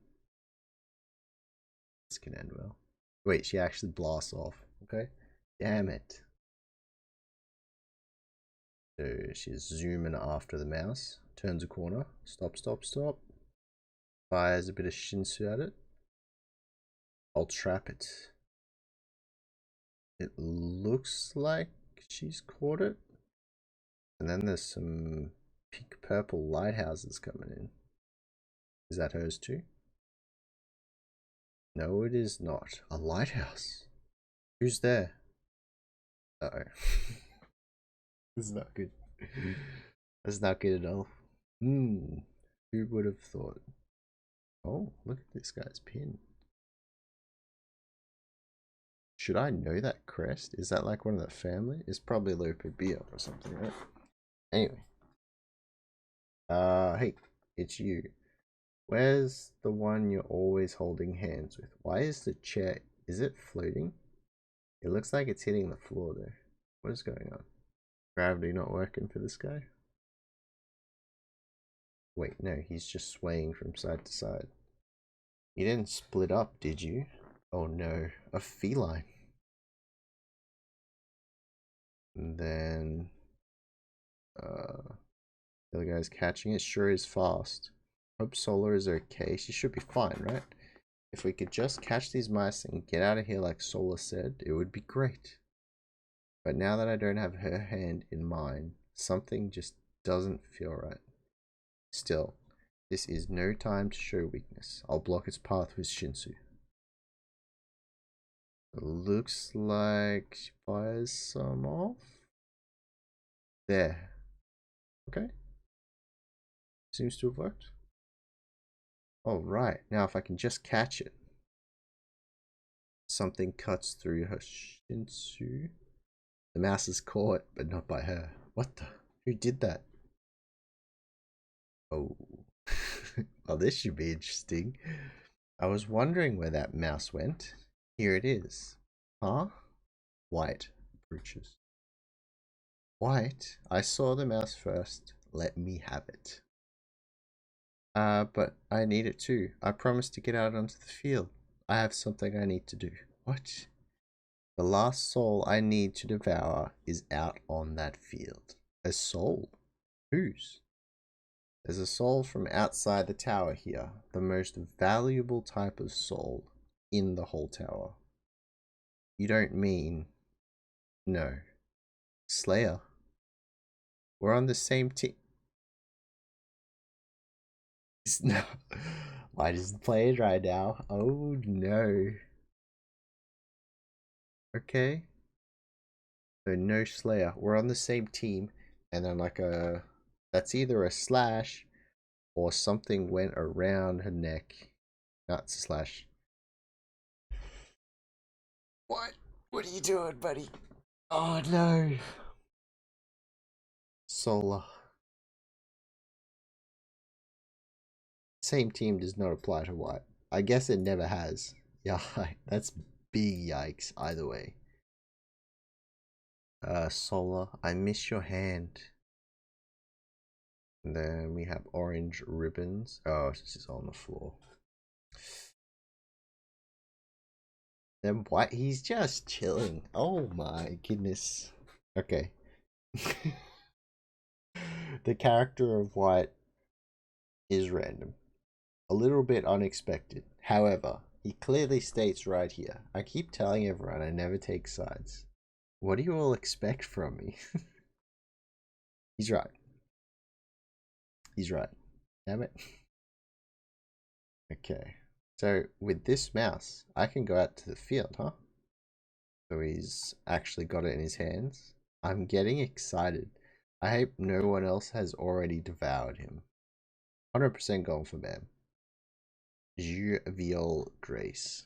This can end well. Wait, she actually blasts off. Okay. Damn it. So she's zooming after the mouse. Turns a corner. Stop, stop, stop. Fires a bit of Shinsu at it. I'll trap it. It looks like she's caught it. And then there's some pink purple lighthouses coming in. Is that hers too? No, it is not. A lighthouse. Who's there? Uh-oh. This is not good. That's not good at all. Who would have thought? Oh, look at this guy's pin. Should I know that crest? Is that like one of the family? It's probably Lopobia or something, right? Anyway. Hey, it's you. Where's the one you're always holding hands with? Why is the chair, is it floating? It looks like it's hitting the floor though. What is going on? Gravity not working for this guy? Wait, no, he's just swaying from side to side. You didn't split up, did you? Oh no, a feline. And then the other guy's catching it. Sure is fast. Hope Solar is okay. She should be fine, right? If we could just catch these mice and get out of here like Solar said, it would be great. But now that I don't have her hand in mine, something just doesn't feel right. Still, this is no time to show weakness. I'll block its path with Shinsu. It looks like she fires some off. There. Okay. Seems to have worked. All right. Now if I can just catch it. Something cuts through her Shinsu. The mouse is caught, but not by her. What the? Who did that? Oh. Well, this should be interesting. I was wondering where that mouse went. Here it is. Huh? White. Brooches. White? I saw the mouse first. Let me have it. But I need it too. I promised to get out onto the field. I have something I need to do. What? The last soul I need to devour is out on that field. A soul? Whose? There's a soul from outside the tower here. The most valuable type of soul in the whole tower. You don't mean... No. Slayer? We're on the same team. No. Why doesn't play it right now? Oh no. Okay. So no Slayer. We're on the same team. And then like a... That's either a slash or something went around her neck. No, it's a slash. What? What are you doing, buddy? Oh no. Solar. Same team does not apply to white. I guess it never has. Yeah, that's big yikes either way. Solar, I miss your hand. And then we have orange ribbons. Oh, this is on the floor. Then white, he's just chilling. Oh my goodness. Okay. The character of white is random. A little bit unexpected. However, he clearly states right here, I keep telling everyone I never take sides. What do you all expect from me? He's right. He's right. Damn it. Okay. So with this mouse, I can go out to the field, huh? So he's actually got it in his hands. I'm getting excited. I hope no one else has already devoured him. 100% going for Bam. Jovial Grace.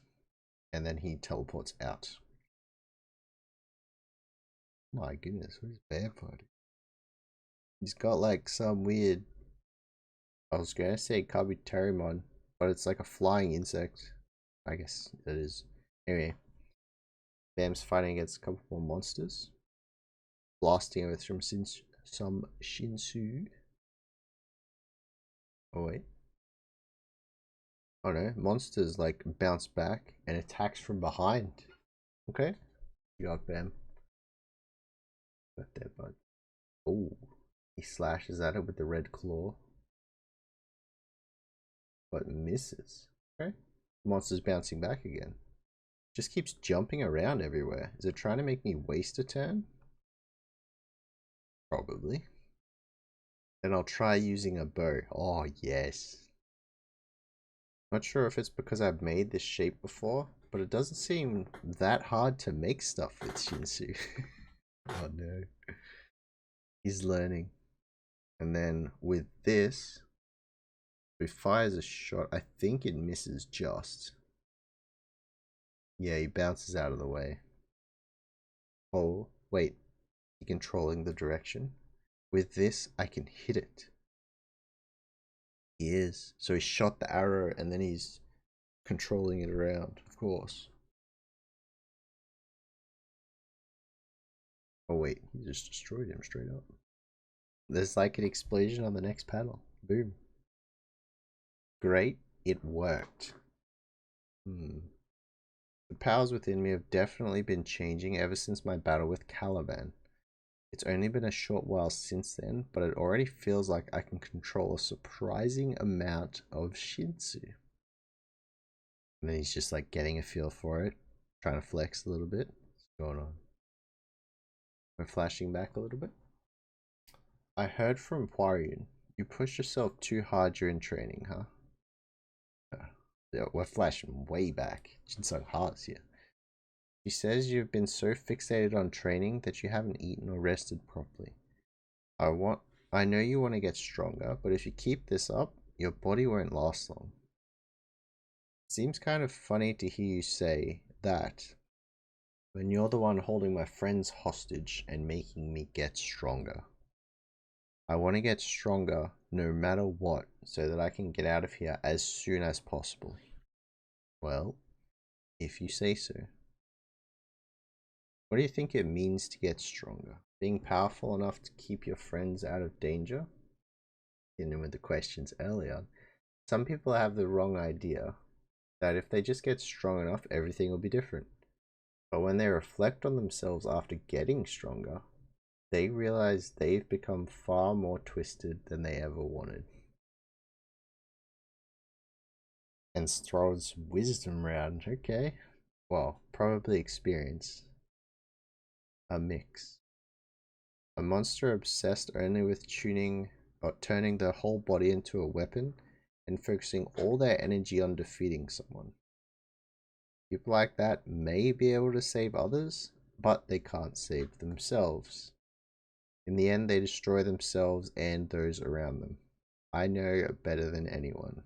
And then he teleports out. My goodness, what is Bam fighting? He's got like some weird... I was going to say Kabuterimon, but it's like a flying insect. I guess it is. Anyway. Bam's fighting against a couple more monsters. Blasting with some Shinsu. Oh wait. Oh no, monsters like bounce back and attacks from behind. Okay. You got Bam. Got that bud. Oh. He slashes at it with the red claw. but misses. Okay. The monster's bouncing back again. Just keeps jumping around everywhere. Is it trying to make me waste a turn? Probably. Then I'll try using a bow. Oh, yes. Not sure if it's because I've made this shape before, but it doesn't seem that hard to make stuff with Shinsu. Oh no. He's learning. And then with this, he fires a shot. I think it misses just. Yeah, he bounces out of the way. Oh, wait. He's controlling the direction. With this, I can hit it. He is. So he shot the arrow and then he's controlling it around, of course. Oh wait, he just destroyed him straight up. There's like an explosion on the next panel. Boom. Great, it worked. The powers within me have definitely been changing ever since my battle with Caliban. It's only been a short while since then, but it already feels like I can control a surprising amount of Shinsu. And then he's just like getting a feel for it, trying to flex a little bit. What's going on? We're flashing back a little bit. I heard from Hwaryun, you push yourself too hard during training, huh? Yeah, we're flashing way back. Jinsung Heart's here. She says you've been so fixated on training that you haven't eaten or rested properly. I know you want to get stronger, but if you keep this up, your body won't last long. Seems kind of funny to hear you say that when you're the one holding my friends hostage and making me get stronger. I want to get stronger no matter what so that I can get out of here as soon as possible. Well, if you say so. What do you think it means to get stronger? Being powerful enough to keep your friends out of danger? In with the questions earlier, some people have the wrong idea that if they just get strong enough, everything will be different. But when they reflect on themselves after getting stronger, they realize they've become far more twisted than they ever wanted. And throws wisdom around. Okay. Well, probably experience. A mix. A monster obsessed only with tuning or turning their whole body into a weapon and focusing all their energy on defeating someone. People like that may be able to save others, but they can't save themselves. In the end, they destroy themselves and those around them. I know better than anyone.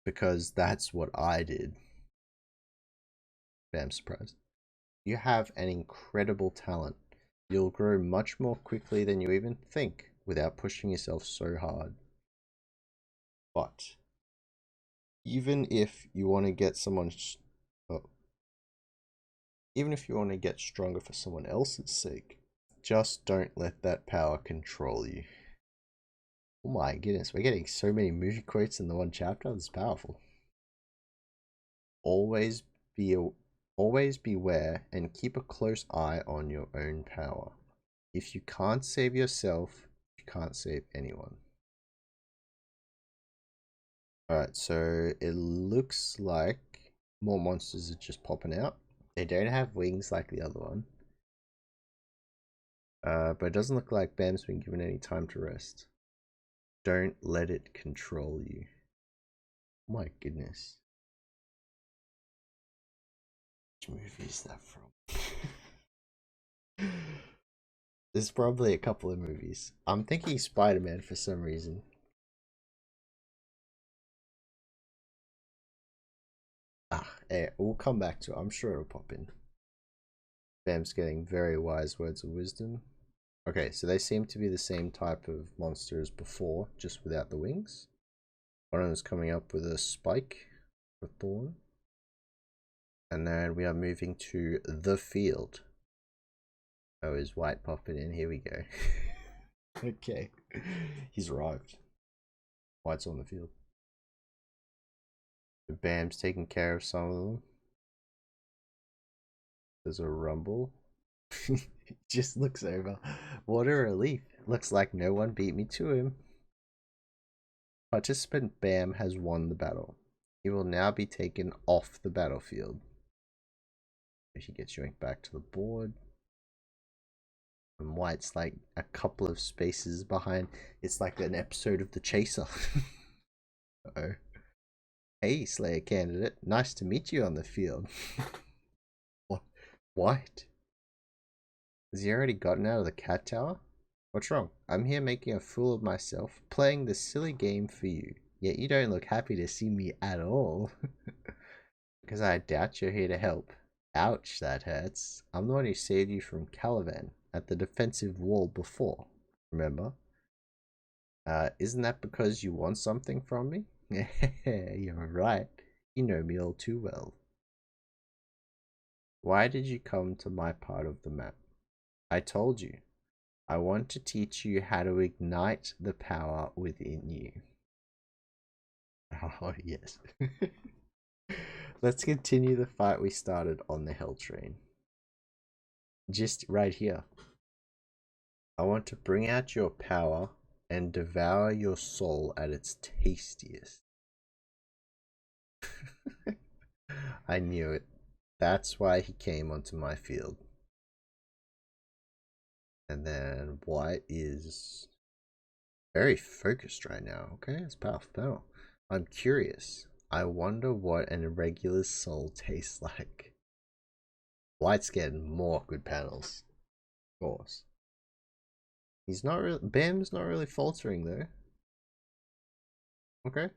Because that's what I did. I'm surprised. You have an incredible talent. You'll grow much more quickly than you even think without pushing yourself so hard. But even if you want to get even if you want to get stronger for someone else's sake, just don't let that power control you. Oh my goodness, we're getting so many movie quotes in the one chapter. That's powerful. Always beware and keep a close eye on your own power. If you can't save yourself, you can't save anyone. Alright, so it looks like more monsters are just popping out. They don't have wings like the other one. But it doesn't look like Bam's been given any time to rest. Don't let it control you. Oh my goodness. Which movie is that from? There's probably a couple of movies. I'm thinking Spider-Man for some reason. We'll come back to it. I'm sure it'll pop in. Bam's getting very wise words of wisdom. Okay, so they seem to be the same type of monster as before, just without the wings. One of them is coming up with a spike, a thorn. And then we are moving to the field. Oh, is White popping in? Here we go. Okay. He's arrived. White's on the field. Bam's taking care of some of them. There's a rumble. Just looks over. What a relief. Looks like no one beat me to him. Participant Bam has won the battle. He will now be taken off the battlefield. He gets yoinked back to the board. And White's like a couple of spaces behind. It's like an episode of The Chaser. Uh-oh. Hey, Slayer candidate. Nice to meet you on the field. What? White? Has he already gotten out of the cat tower? What's wrong? I'm here making a fool of myself, playing this silly game for you. Yet you don't look happy to see me at all. Because I doubt you're here to help. Ouch, that hurts. I'm the one who saved you from Caliban at the defensive wall before. Remember? Isn't that because you want something from me? You're right. You know me all too well. Why did you come to my part of the map? I told you. I want to teach you how to ignite the power within you. Oh, yes. Let's continue the fight we started on the Hell Train. Just right here. I want to bring out your power and devour your soul at its tastiest. I knew it. That's why he came onto my field. And then White is very focused right now. Okay, it's powerful battle. I'm curious. I wonder what an irregular soul tastes like. White's getting more good panels. Of course. He's not really... Bam's not really faltering though. Okay.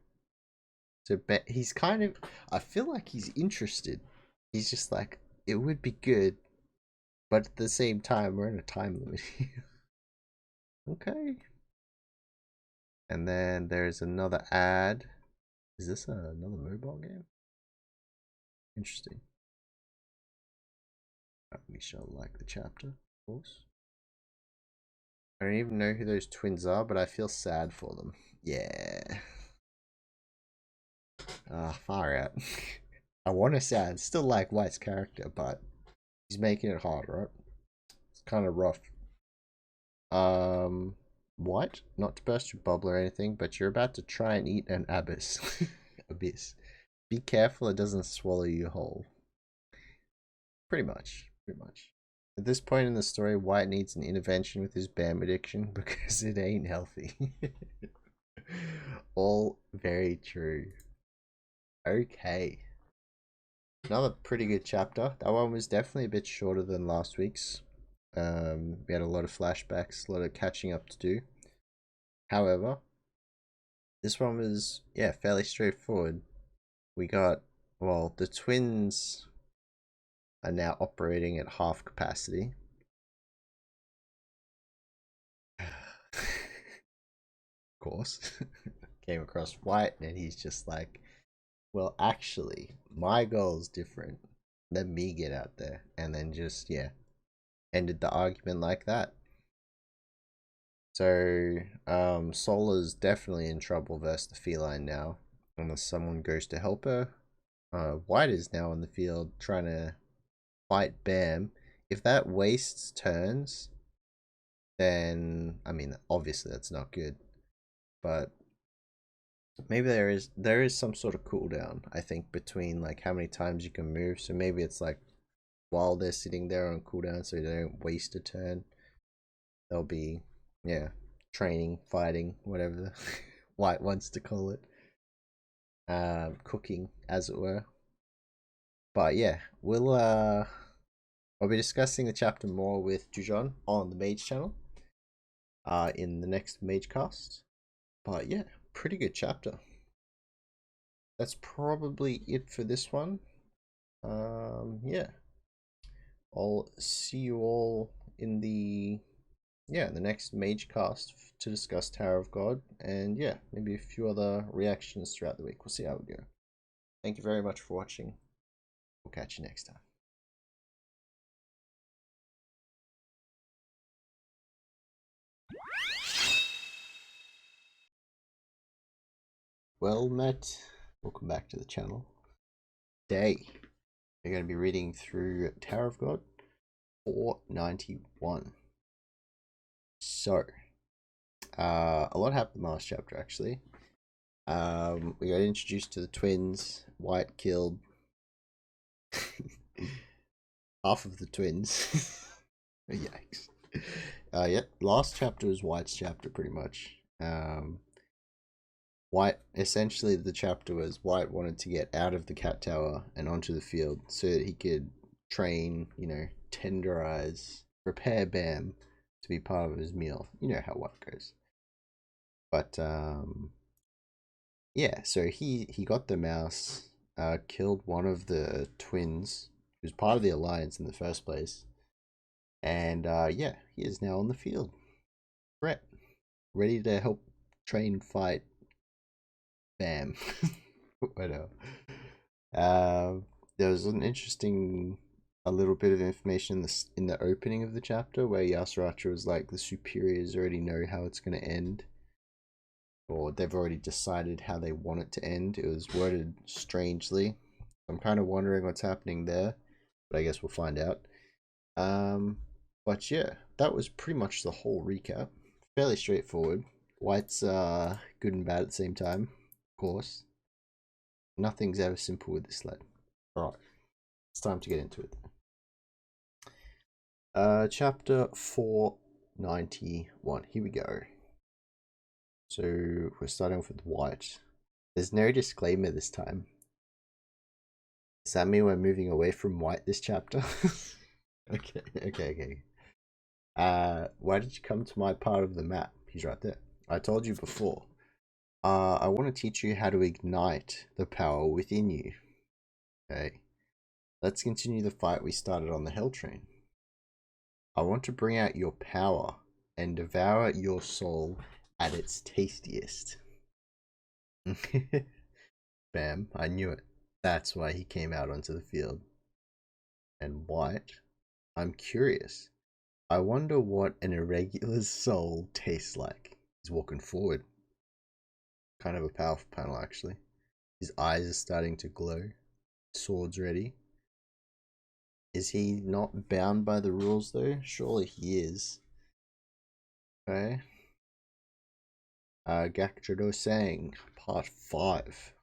So he's kind of... I feel like he's interested. He's just like, it would be good, but at the same time, we're in a time limit here. Okay. And then there's another ad. Is this another mobile game? Interesting. We shall like the chapter, of course. I don't even know who those twins are, but I feel sad for them. Yeah. Far out. I want to say I still like White's character, but he's making it hard, right? It's kind of rough. White, not to burst your bubble or anything, but you're about to try and eat an abyss. Abyss. Be careful it doesn't swallow you whole. Pretty much. At this point in the story, White needs an intervention with his BAM addiction because it ain't healthy. All very true. Okay. Another pretty good chapter. That one was definitely a bit shorter than last week's. We had a lot of flashbacks, a lot of catching up to do. However, this one was, yeah, fairly straightforward. We got, well, the twins are now operating at half capacity. Of course. Came across White and he's just like, well, actually, my goal's different. Let me get out there. And then just, yeah, ended the argument like that. So, Sola's definitely in trouble versus the feline now, unless someone goes to help her. White is now in the field trying to fight Bam. If that wastes turns, then, I mean, obviously that's not good. But maybe there is some sort of cooldown, I think, between like how many times you can move. So maybe it's like while they're sitting there on cooldown so they don't waste a turn, they'll be, yeah, training, fighting, whatever the White wants to call it. Cooking, as it were. But yeah, I'll be discussing the chapter more with Jujon on the Mage channel in the next Mage cast. But yeah, pretty good chapter. That's probably it for this one. Yeah, I'll see you all in the next Mage cast to discuss Tower of God, and yeah, maybe a few other reactions throughout the week. We'll see how we go. Thank you very much for watching. We'll catch you next time. Well met. Welcome back to the channel. Today, we're going to be reading through Tower of God 491. So, a lot happened last chapter actually. We got introduced to the twins. White killed half of the twins. Yikes. Yeah, last chapter was White's chapter pretty much. White, essentially the chapter was White wanted to get out of the cat tower and onto the field so that he could train, tenderize, prepare Bam to be part of his meal. You know how White goes. But yeah, so he got the mouse, killed one of the twins, who was part of the alliance in the first place, and yeah, he is now on the field. Brett, ready to help train fight Bam. Whatever. There was an interesting, a little bit of information in the opening of the chapter where Yasratcha was like, the superiors already know how it's going to end, or they've already decided how they want it to end. It was worded strangely. I'm kind of wondering what's happening there, but I guess we'll find out. But yeah, that was pretty much the whole recap. Fairly straightforward. White's good and bad at the same time, of course. Nothing's ever simple with this lad. Alright, it's time to get into it. Chapter 491. Here we go. So we're starting off with White. There's no disclaimer this time. Does that mean we're moving away from White this chapter? Okay. Why did you come to my part of the map? He's right there. I told you before. I want to teach you how to ignite the power within you. Okay. Let's continue the fight we started on the Hell Train. I want to bring out your power and devour your soul at its tastiest. Bam, I knew it. That's why he came out onto the field. And White, I'm curious. I wonder what an irregular soul tastes like. He's walking forward. Kind of a powerful panel, actually. His eyes are starting to glow. Sword's ready. Is he not bound by the rules, though? Surely he is. Okay. Gakjado Sang, Part 5.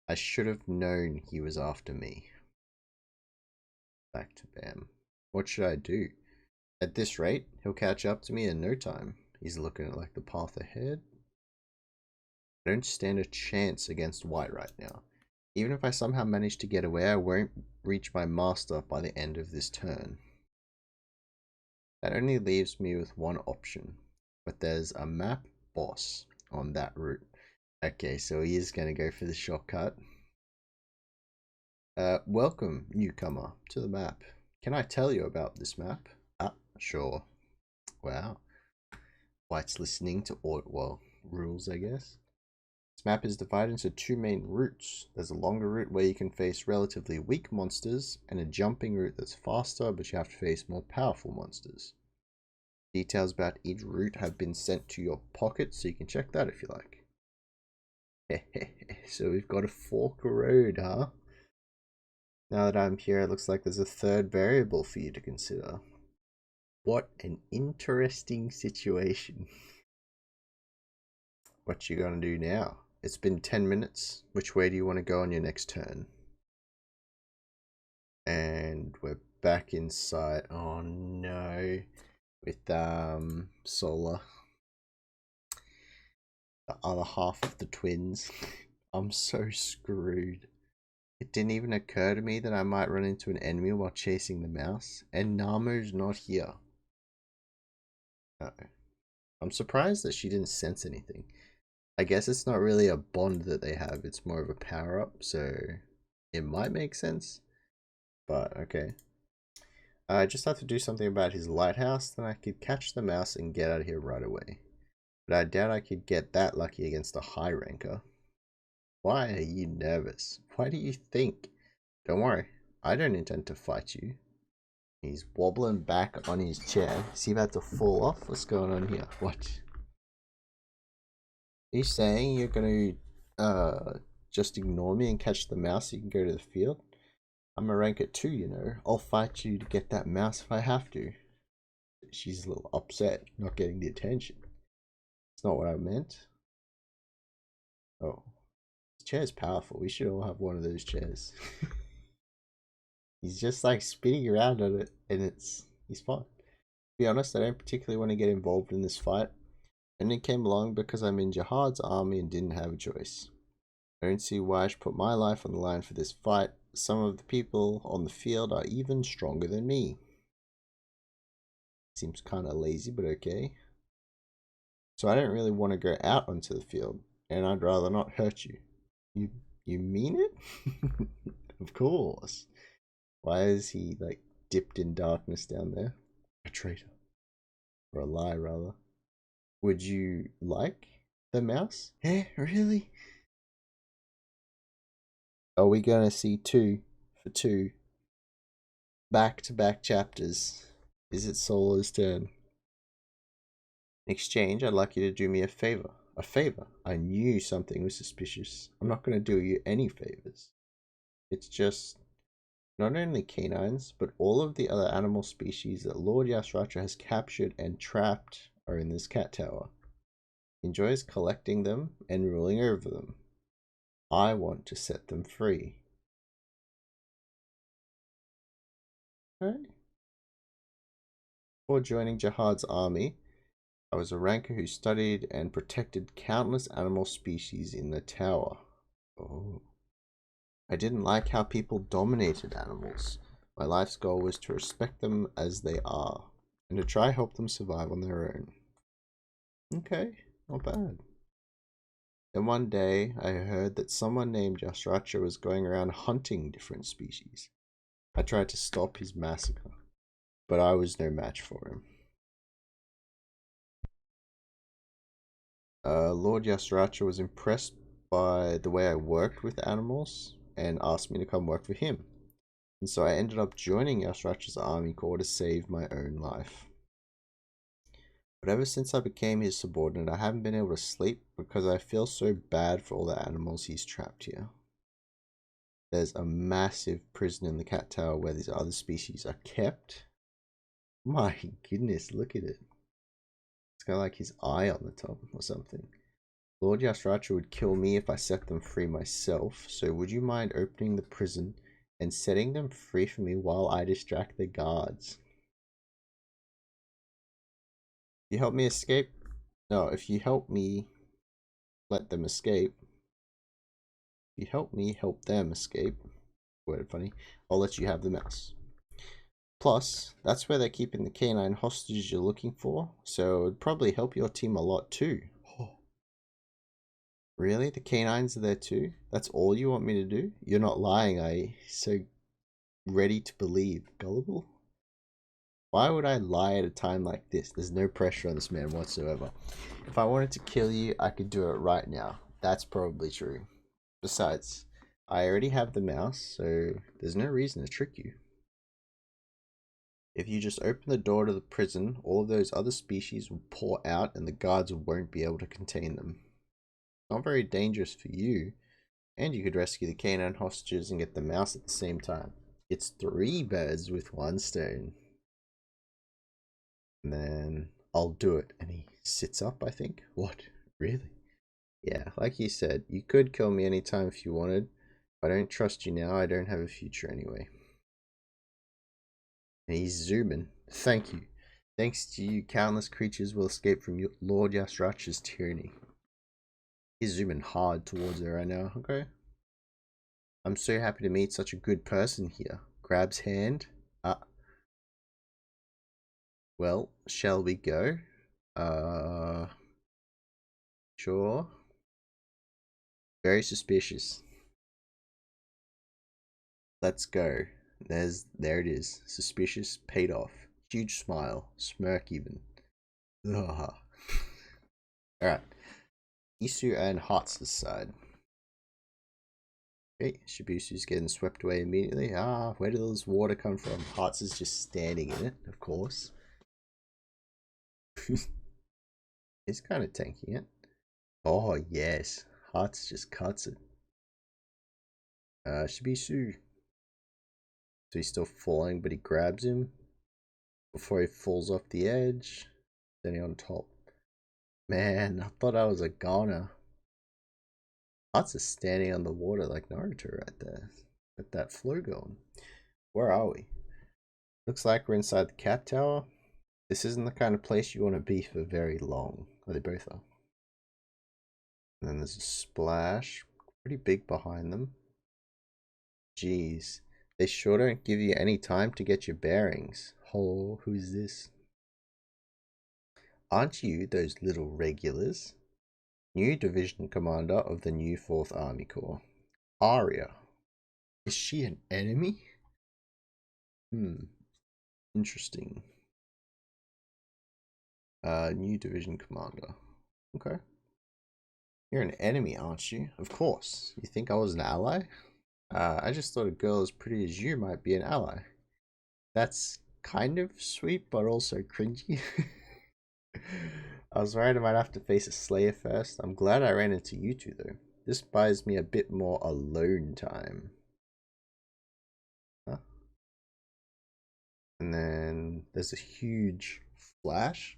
I should have known he was after me. Back to Bam. What should I do? At this rate, he'll catch up to me in no time. He's looking at like the path ahead. I don't stand a chance against White right now. Even if I somehow manage to get away, I won't reach my master by the end of this turn. That only leaves me with one option. But there's a map boss on that route. Okay, so he is going to go for the shortcut. Welcome, newcomer, to the map. Can I tell you about this map? Sure. Wow. White's listening to rules, I guess. This map is divided into two main routes. There's a longer route where you can face relatively weak monsters, and a jumping route that's faster, but you have to face more powerful monsters. Details about each route have been sent to your pocket, so you can check that if you like. So we've got a fork road, huh? Now that I'm here, it looks like there's a third variable for you to consider. What an interesting situation. What you gonna do now? It's been 10 minutes. Which way do you want to go on your next turn? And we're back inside. Oh no. With Solar. The other half of the twins. I'm so screwed. It didn't even occur to me that I might run into an enemy while chasing the mouse. And Namo's not here. Uh-oh. I'm surprised that she didn't sense anything. I guess it's not really a bond that they have. It's more of a power-up, so it might make sense. But, okay. I just have to do something about his lighthouse, then I could catch the mouse and get out of here right away. But I doubt I could get that lucky against a high ranker. Why are you nervous? Why do you think? Don't worry, I don't intend to fight you. He's wobbling back on his chair. Is he about to fall off? What's going on here? What? Are you saying you're gonna just ignore me and catch the mouse so you can go to the field? I'm a rank at 2, you know. I'll fight you to get that mouse if I have to. She's a little upset, not getting the attention. It's not what I meant. Oh, this chair's powerful. We should all have one of those chairs. He's just like spinning around on it, and he's fine. To be honest, I don't particularly want to get involved in this fight. And it came along because I'm in Jihad's army and didn't have a choice. I don't see why I should put my life on the line for this fight. Some of the people on the field are even stronger than me. Seems kind of lazy, but okay. So I don't really want to go out onto the field, and I'd rather not hurt you. You mean it? Of course. Why is he like dipped in darkness down there? A traitor. Or a lie, rather. Would you like the mouse? Eh, really? Are we gonna see 2 for 2 back-to-back chapters? Is it Solo's turn? In exchange, I'd like you to do me a favor. A favor? I knew something was suspicious. I'm not gonna do you any favors. It's just not only canines, but all of the other animal species that Lord Yasratcha has captured and trapped are in this cat tower. He enjoys collecting them and ruling over them. I want to set them free. Okay. Before joining Jihad's army, I was a ranker who studied and protected countless animal species in the tower. Oh. I didn't like how people dominated animals. My life's goal was to respect them as they are, and to try help them survive on their own. Okay, not bad. Then one day, I heard that someone named Yasratcha was going around hunting different species. I tried to stop his massacre, but I was no match for him. Lord Yasratcha was impressed by the way I worked with animals and asked me to come work for him. And so I ended up joining Yasratcha's army corps to save my own life. But ever since I became his subordinate, I haven't been able to sleep because I feel so bad for all the animals he's trapped here. There's a massive prison in the cat tower where these other species are kept. My goodness, look at it. It's got like his eye on the top or something. Lord Yasratcha would kill me if I set them free myself, so would you mind opening the prison and setting them free for me while I distract the guards? You help me escape? No, if you help me let them escape. If you help me help them escape. Word funny. I'll let you have the mouse. Plus, that's where they're keeping the canine hostages you're looking for, so it'd probably help your team a lot too. Oh. Really? The canines are there too? That's all you want me to do? You're not lying, are you? So ready to believe. Gullible? Why would I lie at a time like this? There's no pressure on this man whatsoever. If I wanted to kill you, I could do it right now. That's probably true. Besides, I already have the mouse, so there's no reason to trick you. If you just open the door to the prison, all of those other species will pour out and the guards won't be able to contain them. Not very dangerous for you, and you could rescue the canine hostages and get the mouse at the same time. It's 3 birds with 1 stone. And then I'll do it. And he sits up, I think. What? Really? Yeah, like you said, you could kill me anytime if you wanted. If I don't trust you now, I don't have a future anyway. And he's zooming. Thank you. Thanks to you, countless creatures will escape from Lord Yasratcha's tyranny. He's zooming hard towards her right now. Okay. I'm so happy to meet such a good person here. Grabs hand. Well, shall we go? Sure. Very suspicious. Let's go. There it is. Suspicious, paid off. Huge smile. Smirk even. Ugh. Alright. Isu and Hatsu's side. Okay, Shibisu's getting swept away immediately. Ah, where did all this water come from? Hatsu's just standing in it, of course. He's kind of tanking it. Oh, yes. Hatsu just cuts it. Shibisu. So he's still falling, but he grabs him before he falls off the edge. Then he on top. Man, I thought I was a goner. Hearts are standing on the water like Naruto right there. Got that flow going. Where are we? Looks like we're inside the cat tower. This isn't the kind of place you want to be for very long. Oh, they both are. And then there's a splash. Pretty big behind them. Jeez. They sure don't give you any time to get your bearings. Oh, who's this? Aren't you those little regulars? New division commander of the new 4th Army Corps. Arya. Is she an enemy? Interesting. New division commander. Okay. You're an enemy, aren't you? Of course. You think I was an ally? I just thought a girl as pretty as you might be an ally. That's kind of sweet, but also cringy. I was worried I might have to face a Slayer first. I'm glad I ran into you two, though. This buys me a bit more alone time. Huh? And then there's a huge flash,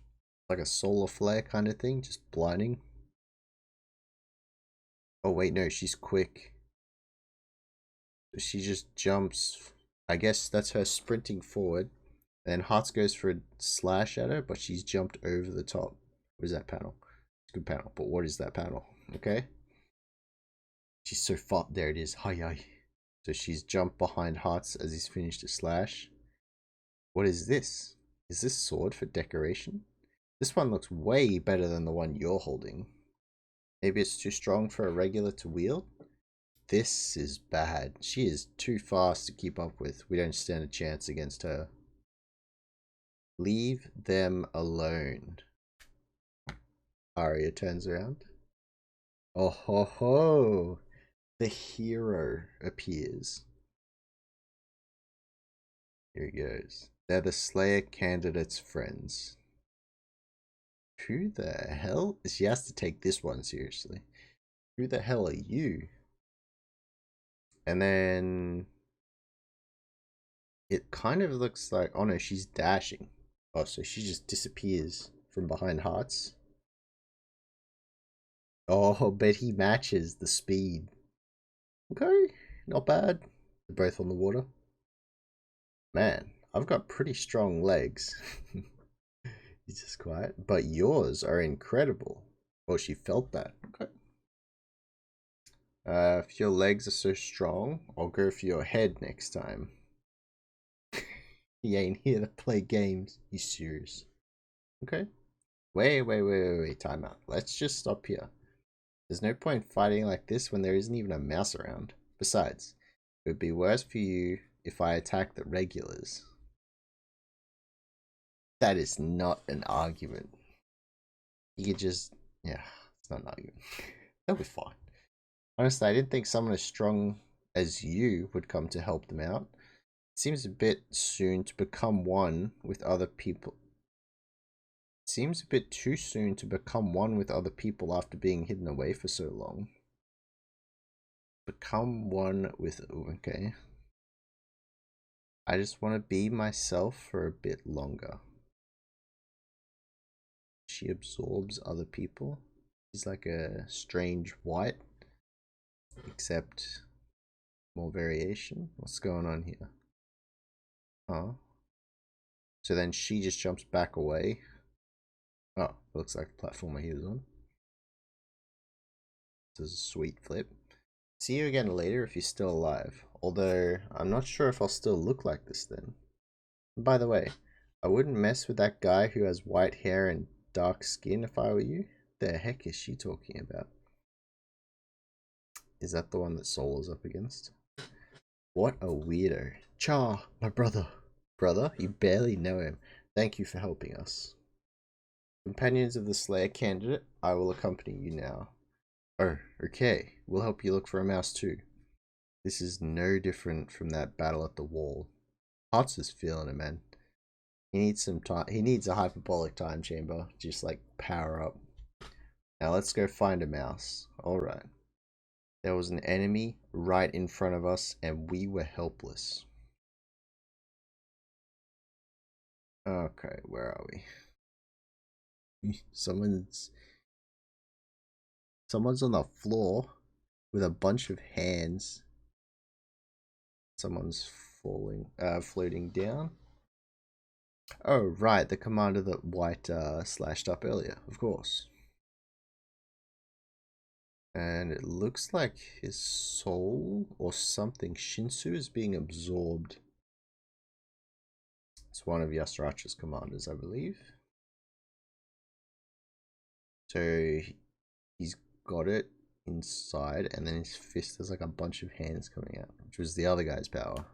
like a solar flare kind of thing, just blinding. Oh wait, no, she's quick. She just jumps. I guess that's her sprinting forward. Then Hearts goes for a slash at her, but she's jumped over the top. What is that panel? It's a good panel, but what is that panel? Okay. She's so far. There it is. Hi, hi. So she's jumped behind Hearts as he's finished a slash. What is this? Is this sword for decoration? This one looks way better than the one you're holding. Maybe it's too strong for a regular to wield? This is bad. She is too fast to keep up with. We don't stand a chance against her. Leave them alone. Arya turns around. Oh ho ho! The hero appears. Here he goes. They're the Slayer candidates' friends. Who the hell? She has to take this one seriously. Who the hell are you? And then it kind of looks like, oh no, she's dashing. Oh, so she just disappears from behind Hearts. Oh, but he matches the speed. Okay, not bad. They're both on the water. Man, I've got pretty strong legs. He's just quiet. But yours are incredible. Oh, she felt that. Okay. If your legs are so strong, I'll go for your head next time. He ain't here to play games. You serious? Okay. Wait. Time out. Let's just stop here. There's no point fighting like this when there isn't even a mouse around. Besides, it would be worse for you if I attack the regulars. That is not an argument. You could just... Yeah, it's not an argument. That'll be fine. Honestly, I didn't think someone as strong as you would come to help them out. It seems a bit soon to become one with other people. It seems a bit too soon to become one with other people after being hidden away for so long. Become one with... Okay. I just want to be myself for a bit longer. She absorbs other people. She's like a strange white, except more variation. What's going on here? Huh? So then she just jumps back away. Oh, looks like the platformer he was on. This is a sweet flip. See you again later if you're still alive. Although, I'm not sure if I'll still look like this then. And by the way, I wouldn't mess with that guy who has white hair and dark skin if I were you. The heck is she talking about? Is that the one that Soul is up against? What a weirdo. Cha, my brother. Brother, you barely know him. Thank you for helping us. Companions of the Slayer candidate, I will accompany you now. Oh, okay. We'll help you look for a mouse too. This is no different from that battle at the wall. Hearts is feeling it, man. He needs some time. He needs a hyperbolic time chamber. Just like power up. Now let's go find a mouse. Alright. There was an enemy right in front of us and we were helpless. Okay, where are we? Someone's on the floor. with a bunch of hands. Someone's floating down. Oh, right, the commander that White slashed up earlier, of course. And it looks like his soul or something, Shinsu, is being absorbed. It's one of Yasratcha's commanders, I believe. So he's got it inside, and then his fist has like a bunch of hands coming out, which was the other guy's power.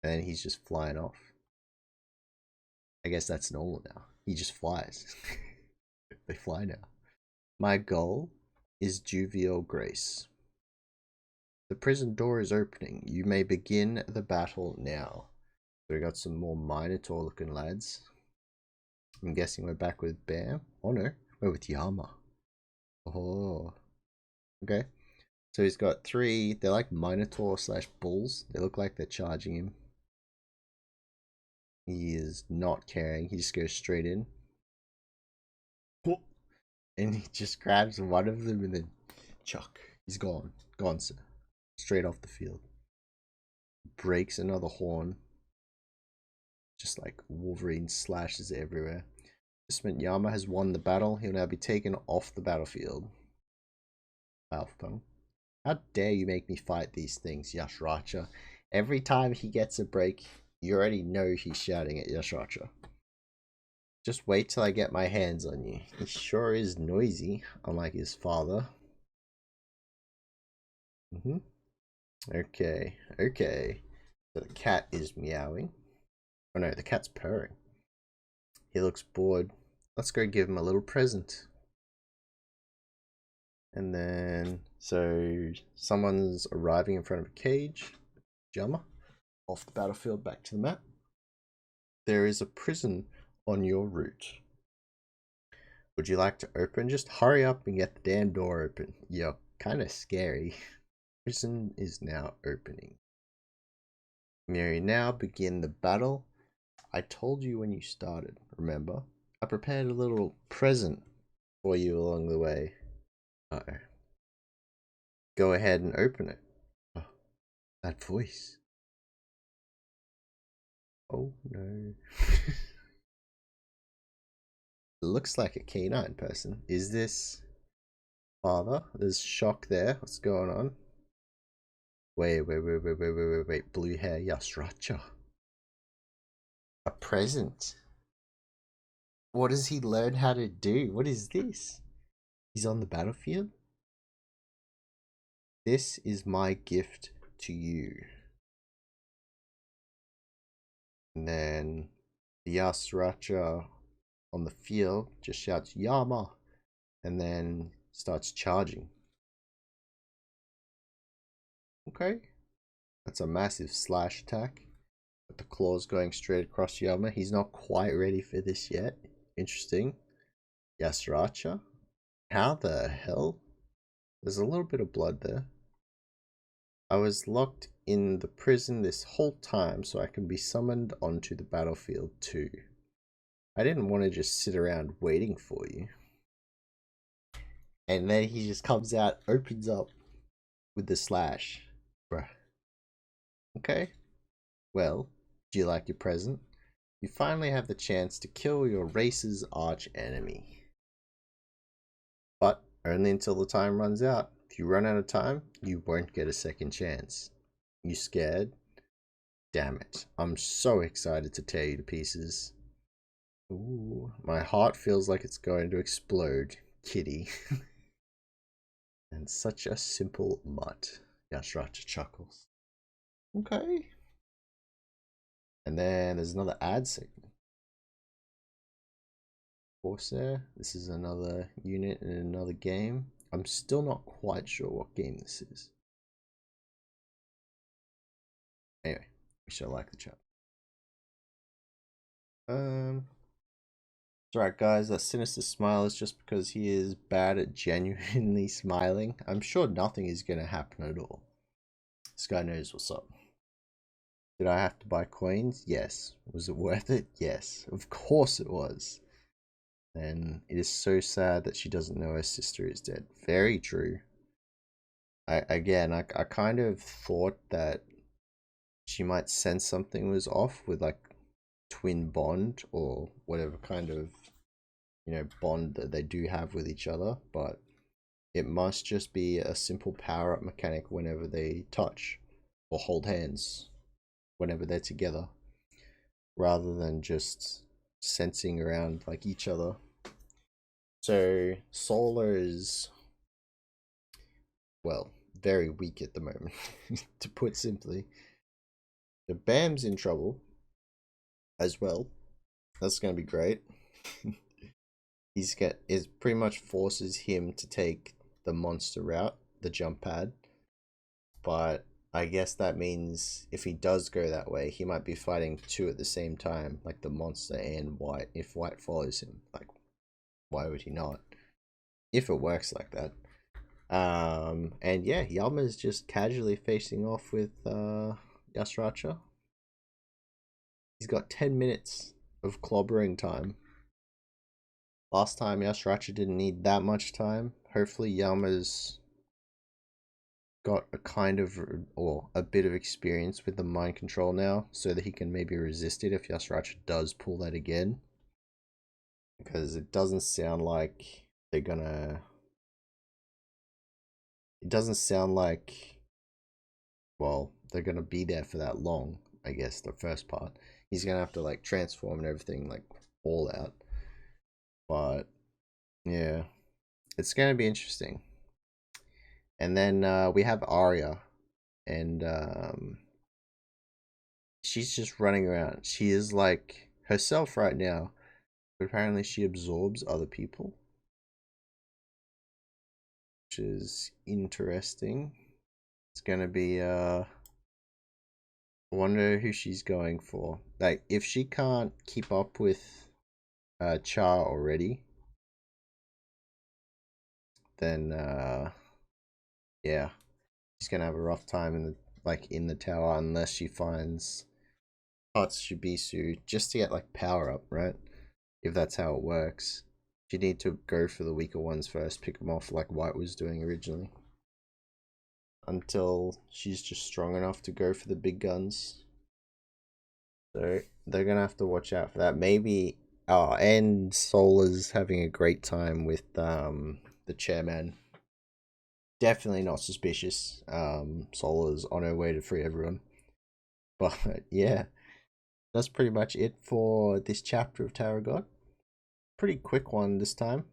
And then he's just flying off. I guess that's normal now. He just flies. They fly now. My goal is Jovial Grace. The prison door is opening. You may begin the battle now. So we got some more Minotaur looking lads. I'm guessing we're back with Bam. Oh no, we're with Yama. Oh, okay. So he's got three. They're like Minotaur slash bulls. They look like they're charging him. He is not caring. He just goes straight in. And he just grabs one of them and then chuck. He's gone. Gone, sir. Straight off the field. Breaks another horn. Just like Wolverine slashes everywhere. This meant Yama has won the battle. He'll now be taken off the battlefield. Alpha. How dare you make me fight these things, Yasratcha? Every time he gets a break, you already know he's shouting at Yasratcha. Just wait till I get my hands on you. He sure is noisy, unlike his father. Okay, okay. So the cat is meowing. Oh no, the cat's purring. He looks bored. Let's go give him a little present. And then, so someone's arriving in front of a cage. Yama. Off the battlefield, back to the map. There is a prison on your route. Would you like to open? Just hurry up and get the damn door open. You're kind of scary. Prison is now opening. May now begin the battle. I told you when you started, remember? I prepared a little present for you along the way. Uh-oh. Go ahead and open it. Oh, that voice. Oh no. Looks like a canine person. Is this father? There's shock there. What's going on? Wait. Blue hair Yasratcha. A present. What does he learn how to do? What is this? He's on the battlefield? This is my gift to you. And then the Yasratcha on the field just shouts Yama and then starts charging. Okay. That's a massive slash attack. With the claws going straight across Yama. He's not quite ready for this yet. Interesting. Yasratcha. How the hell? There's a little bit of blood there. I was locked in the prison this whole time so I can be summoned onto the battlefield too. I didn't want to just sit around waiting for you. And then he just comes out, opens up with the slash. Bruh. Okay. Well, do you like your present? You finally have the chance to kill your race's arch enemy. But only until the time runs out. If you run out of time, you won't get a second chance. You scared? Damn it. I'm so excited to tear you to pieces. Ooh, my heart feels like it's going to explode. Kitty. And such a simple mutt. Yasratcha chuckles. Okay. And then there's another ad segment. Corsair. This is another unit in another game. I'm still not quite sure what game this is. Anyway, we shall like the chat. It's alright guys, that sinister smile is just because he is bad at genuinely smiling. I'm sure nothing is going to happen at all. This guy knows what's up. Did I have to buy coins? Yes. Was it worth it? Yes. Of course it was. And it is so sad that she doesn't know her sister is dead. Very true. I kind of thought that she might sense something was off with like twin bond or whatever kind of, bond that they do have with each other, but it must just be a simple power up mechanic whenever they touch or hold hands whenever they're together, rather than just sensing around like each other. So Solar is, well, very weak at the moment, to put simply. The Bam's in trouble as well. That's going to be great. It pretty much forces him to take the monster route, the jump pad. But I guess that means if he does go that way, he might be fighting two at the same time, like the monster and White. If White follows him, like, why would he not? If it works like that. And yeah, Yama's just casually facing off with Yasratcha. He's got 10 minutes of clobbering time. Last time Yasratcha didn't need that much time. Hopefully Yama's got a kind of, or a bit of experience with the mind control now, so that he can maybe resist it if Yasratcha does pull that again. Because it doesn't sound like they're gonna... It doesn't sound like, well, they're gonna be there for that long, I guess, the first part. He's gonna have to, like, transform and everything, like, all out. But, yeah. It's gonna be interesting. And then we have Arya, and she's just running around. She is like herself right now, but apparently she absorbs other people, which is interesting. It's gonna be I wonder who she's going for. Like, if she can't keep up with Char already, then yeah, she's gonna have a rough time in the tower, unless she finds Hatsubisu just to get like power up, right? If that's how it works. You need to go for the weaker ones first, pick them off like White was doing originally. Until she's just strong enough to go for the big guns. So they're gonna have to watch out for that. Maybe and Solar's having a great time with the chairman. Definitely not suspicious. Solar's on her way to free everyone. But yeah, that's pretty much it for this chapter of Tower of God. Pretty quick one this time.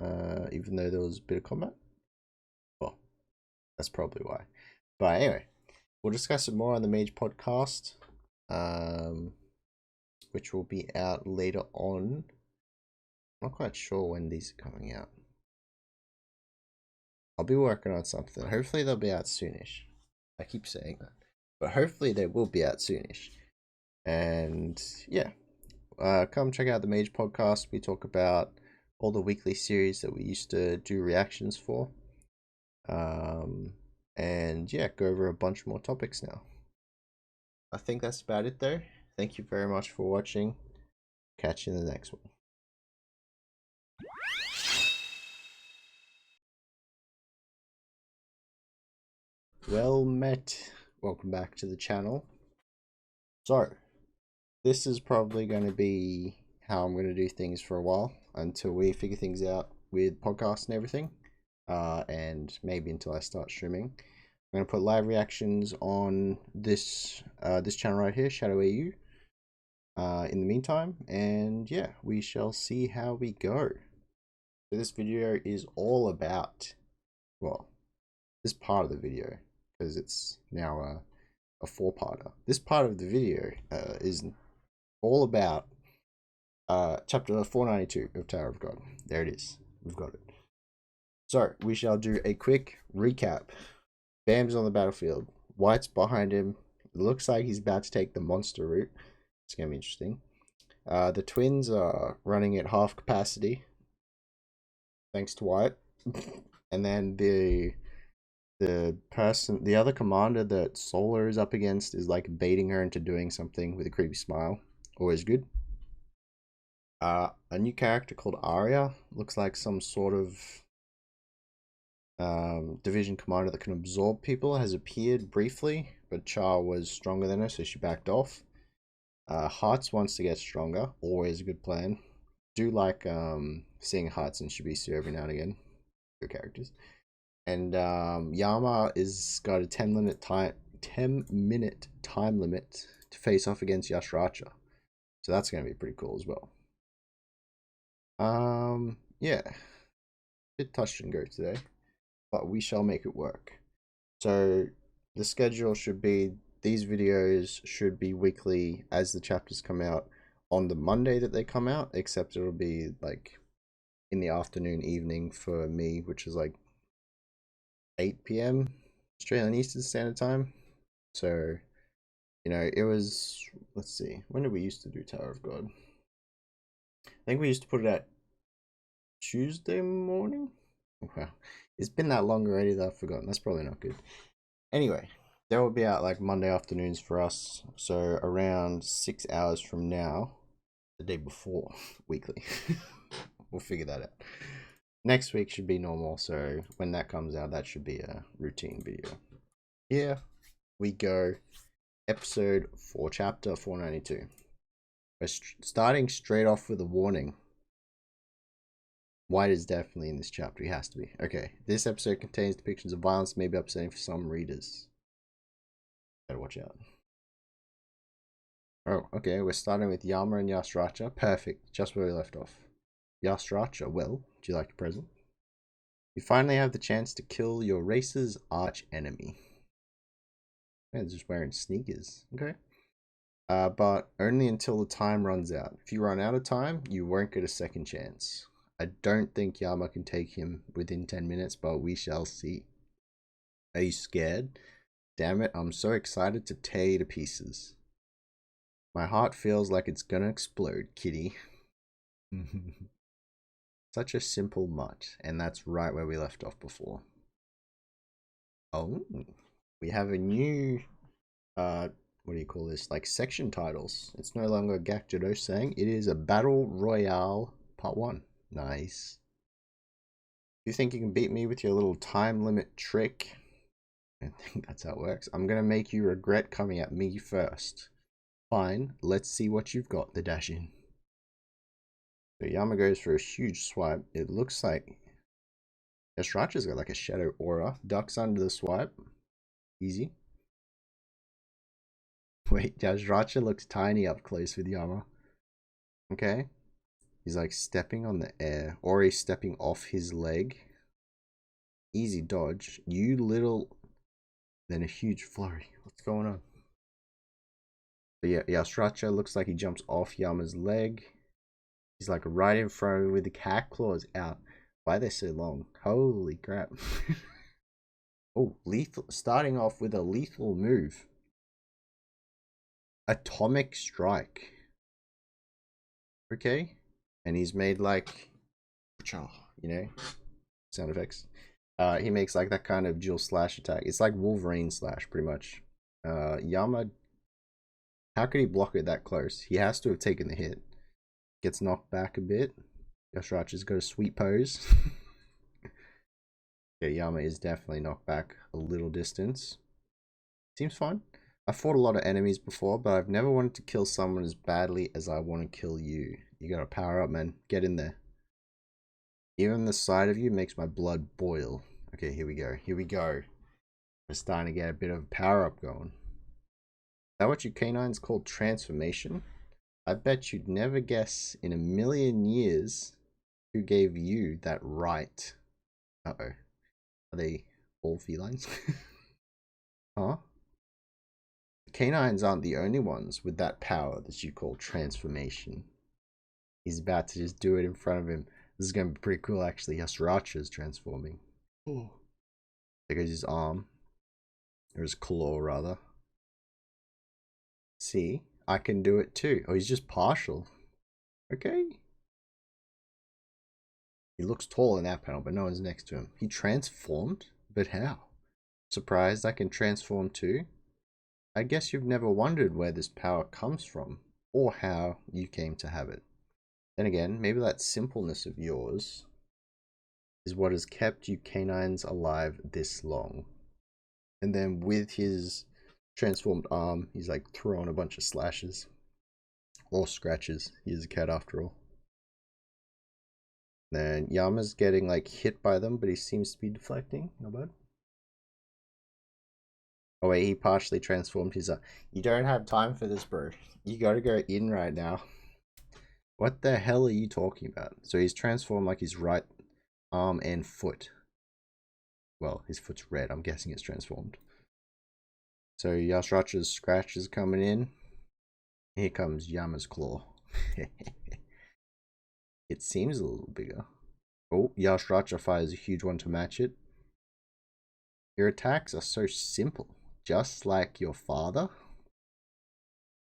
Even though there was a bit of combat. Well, that's probably why. But anyway, we'll discuss it more on the MAGE podcast, which will be out later on. I'm not quite sure when these are coming out. I'll be working on something. Hopefully they'll be out soonish. I keep saying that. But hopefully they will be out soonish. And yeah, come check out the MAGE podcast. We talk about all the weekly series that we used to do reactions for. And yeah, go over a bunch more topics now. I think that's about it though. Thank you very much for watching. Catch you in the next one. Well met. Welcome back to the channel. So, this is probably going to be how I'm going to do things for a while until we figure things out with podcasts and everything. And maybe until I start streaming. I'm going to put live reactions on this this channel right here, Shadow AU. In the meantime, and yeah, we shall see how we go. So this video is all about, well, this part of the video, because it's now a four-parter. This part of the video is all about chapter 492 of Tower of God. There it is. We've got it. So we shall do a quick recap. Bam's on the battlefield. White's behind him. It looks like he's about to take the monster route. It's going to be interesting. The twins are running at half capacity, thanks to White. And then the other commander that Solar is up against is like baiting her into doing something with a creepy smile. Always good. A new character called Arya. Looks like some sort of Division commander that can absorb people has appeared briefly, but Char was stronger than her, so she backed off. Hearts wants to get stronger, always a good plan. Do like seeing Hearts and Shibisu every now and again. Good characters. And Yama is got a 10-minute time limit to face off against Yasratcha. So that's going to be pretty cool as well. Yeah. Bit touch and go today, but we shall make it work. So the schedule should be, these videos should be weekly as the chapters come out on the Monday that they come out, except it'll be like in the afternoon, evening for me, which is like 8 p.m. Australian Eastern Standard Time. So, you know, it was, let's see, when did we used to do Tower of God? I think we used to put it at Tuesday morning. Wow, it's been that long already that I've forgotten. That's probably not good. Anyway, they will be out like Monday afternoons for us. So around 6 hours from now, the day before, weekly. We'll figure that out. Next week should be normal. So when that comes out, that should be a routine video. Here we go. Episode 4, chapter 492. We're starting straight off with a warning. White is definitely in this chapter. He has to be. Okay, this episode contains depictions of violence, may be upsetting for some readers. Better watch out. Oh, okay, we're starting with Yama and Yasratcha. Perfect, just where we left off. Yasratcha, well, do you like your present? You finally have the chance to kill your race's arch enemy. Man, just wearing sneakers. Okay. But only until the time runs out. If you run out of time, you won't get a second chance. I don't think Yama can take him within 10 minutes, but we shall see. Are you scared? Damn it, I'm so excited to tear you to pieces. My heart feels like it's gonna explode, kitty. Such a simple mutt, and that's right where we left off before. Oh, we have a new, what do you call this? Like section titles. It's no longer Gakjado saying, it is a Battle Royale Part 1. Nice. You think you can beat me with your little time limit trick? I think that's how it works. I'm gonna make you regret coming at me first. Fine, let's see what you've got, the Dashin. So Yama goes for a huge swipe. It looks like Yasratcha's got like a shadow aura. Ducks under the swipe. Easy. Wait, Yasratcha looks tiny up close with Yama. Okay. He's like stepping on the air, or he's stepping off his leg. Easy dodge. You little... Then a huge flurry. What's going on? But yeah, Yasratcha looks like he jumps off Yama's leg. He's like right in front of me with the cat claws out. Why are they so long? Holy crap. Oh, lethal. Starting off with a lethal move. Atomic strike. Okay. And he's made like, you know, sound effects. He makes like that kind of dual slash attack. It's like Wolverine slash, pretty much. Yama, how could he block it that close? He has to have taken the hit. Gets knocked back a bit. Yasratcha's got a sweet pose. Yeah, Yama is definitely knocked back a little distance. Seems fine. I've fought a lot of enemies before, but I've never wanted to kill someone as badly as I want to kill you. You gotta power up, man. Get in there. Even the sight of you makes my blood boil. Okay, here we go. Here we go. We're starting to get a bit of power up going. Is that what you canines call transformation? I bet you'd never guess in a million years who gave you that right. Uh-oh. Are they all felines? Huh? Canines aren't the only ones with that power that you call transformation. He's about to just do it in front of him. This is going to be pretty cool, actually. Yasratcha is transforming. Oh. There goes his arm. Or his claw, rather. See? I can do it too. Oh, he's just partial. Okay. He looks tall in that panel, but no one's next to him. He transformed? But how? Surprised I can transform too? I guess you've never wondered where this power comes from, or how you came to have it. Then again, maybe that simpleness of yours is what has kept you canines alive this long. And then with his transformed arm, he's like throwing a bunch of slashes. Or scratches. He is a cat after all. Then Yama's getting like hit by them, but he seems to be deflecting. No bad. Oh wait, he partially transformed his arm. You don't have time for this, bro. You gotta go in right now. What the hell are you talking about? So he's transformed like his right arm and foot. Well, his foot's red. I'm guessing it's transformed. So Yasratcha's scratch is coming in. Here comes Yama's claw. It seems a little bigger. Oh, Yasratcha fires a huge one to match it. Your attacks are so simple. Just like your father.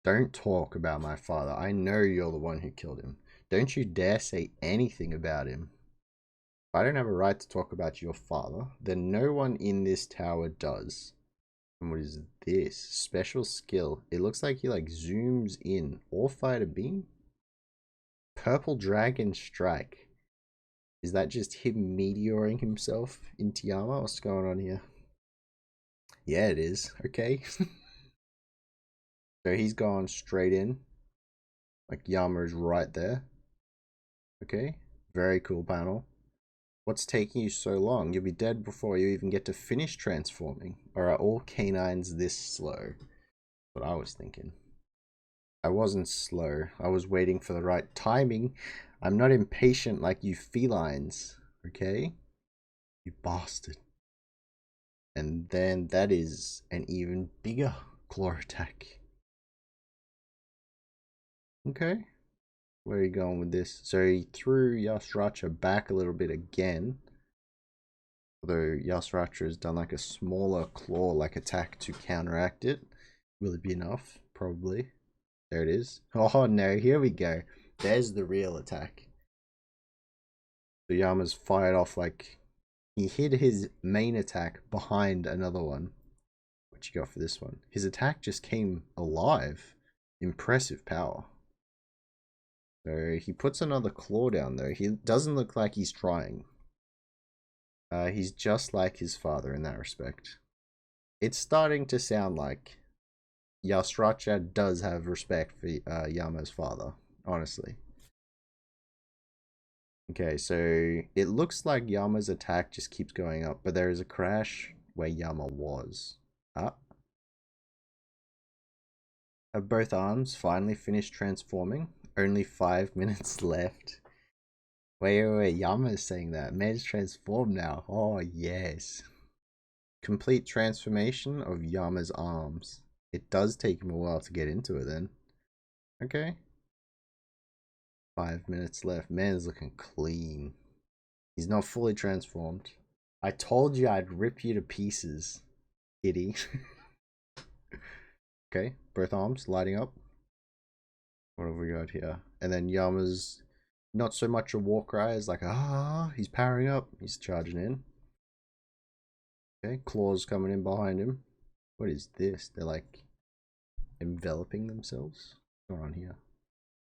Don't talk about my father. I know you're the one who killed him. Don't you dare say anything about him. If I don't have a right to talk about your father, then no one in this tower does. And what is this? Special skill. It looks like he like zooms in. Or fighter beam? Purple dragon strike. Is that just him meteoring himself into Yama? What's going on here? Yeah, it is. Okay. So he's gone straight in. Like Yama is right there. Okay. Very cool panel. What's taking you so long? You'll be dead before you even get to finish transforming. Or are all canines this slow? What I was thinking. I wasn't slow. I was waiting for the right timing. I'm not impatient like you felines. Okay? You bastard. And then that is an even bigger claw attack. Okay. Where are you going with this? So he threw Yasratcha back a little bit again. Although Yasratcha has done like a smaller claw-like attack to counteract it. Will it be enough? Probably. There it is. Oh no, here we go. There's the real attack. So Yama's fired off like... He hid his main attack behind another one. What you got for this one? His attack just came alive. Impressive power. So he puts another claw down though. He doesn't look like he's trying. He's just like his father in that respect. It's starting to sound like Yasratcha does have respect for Yama's father, honestly. Okay, so it looks like Yama's attack just keeps going up, but there is a crash where Yama was. Have both arms finally finished transforming? Only 5 minutes left. Wait, Yama is saying that. MAGE transformed now. Oh, yes. Complete transformation of Yama's arms. It does take him a while to get into it then. Okay. 5 minutes left. Man's looking clean. He's not fully transformed. I told you I'd rip you to pieces, kitty. Okay, both arms lighting up. What have we got here? And then Yama's not so much a war cry as like, he's powering up. He's charging in. Okay, claws coming in behind him. What is this? They're like enveloping themselves. What's going on here?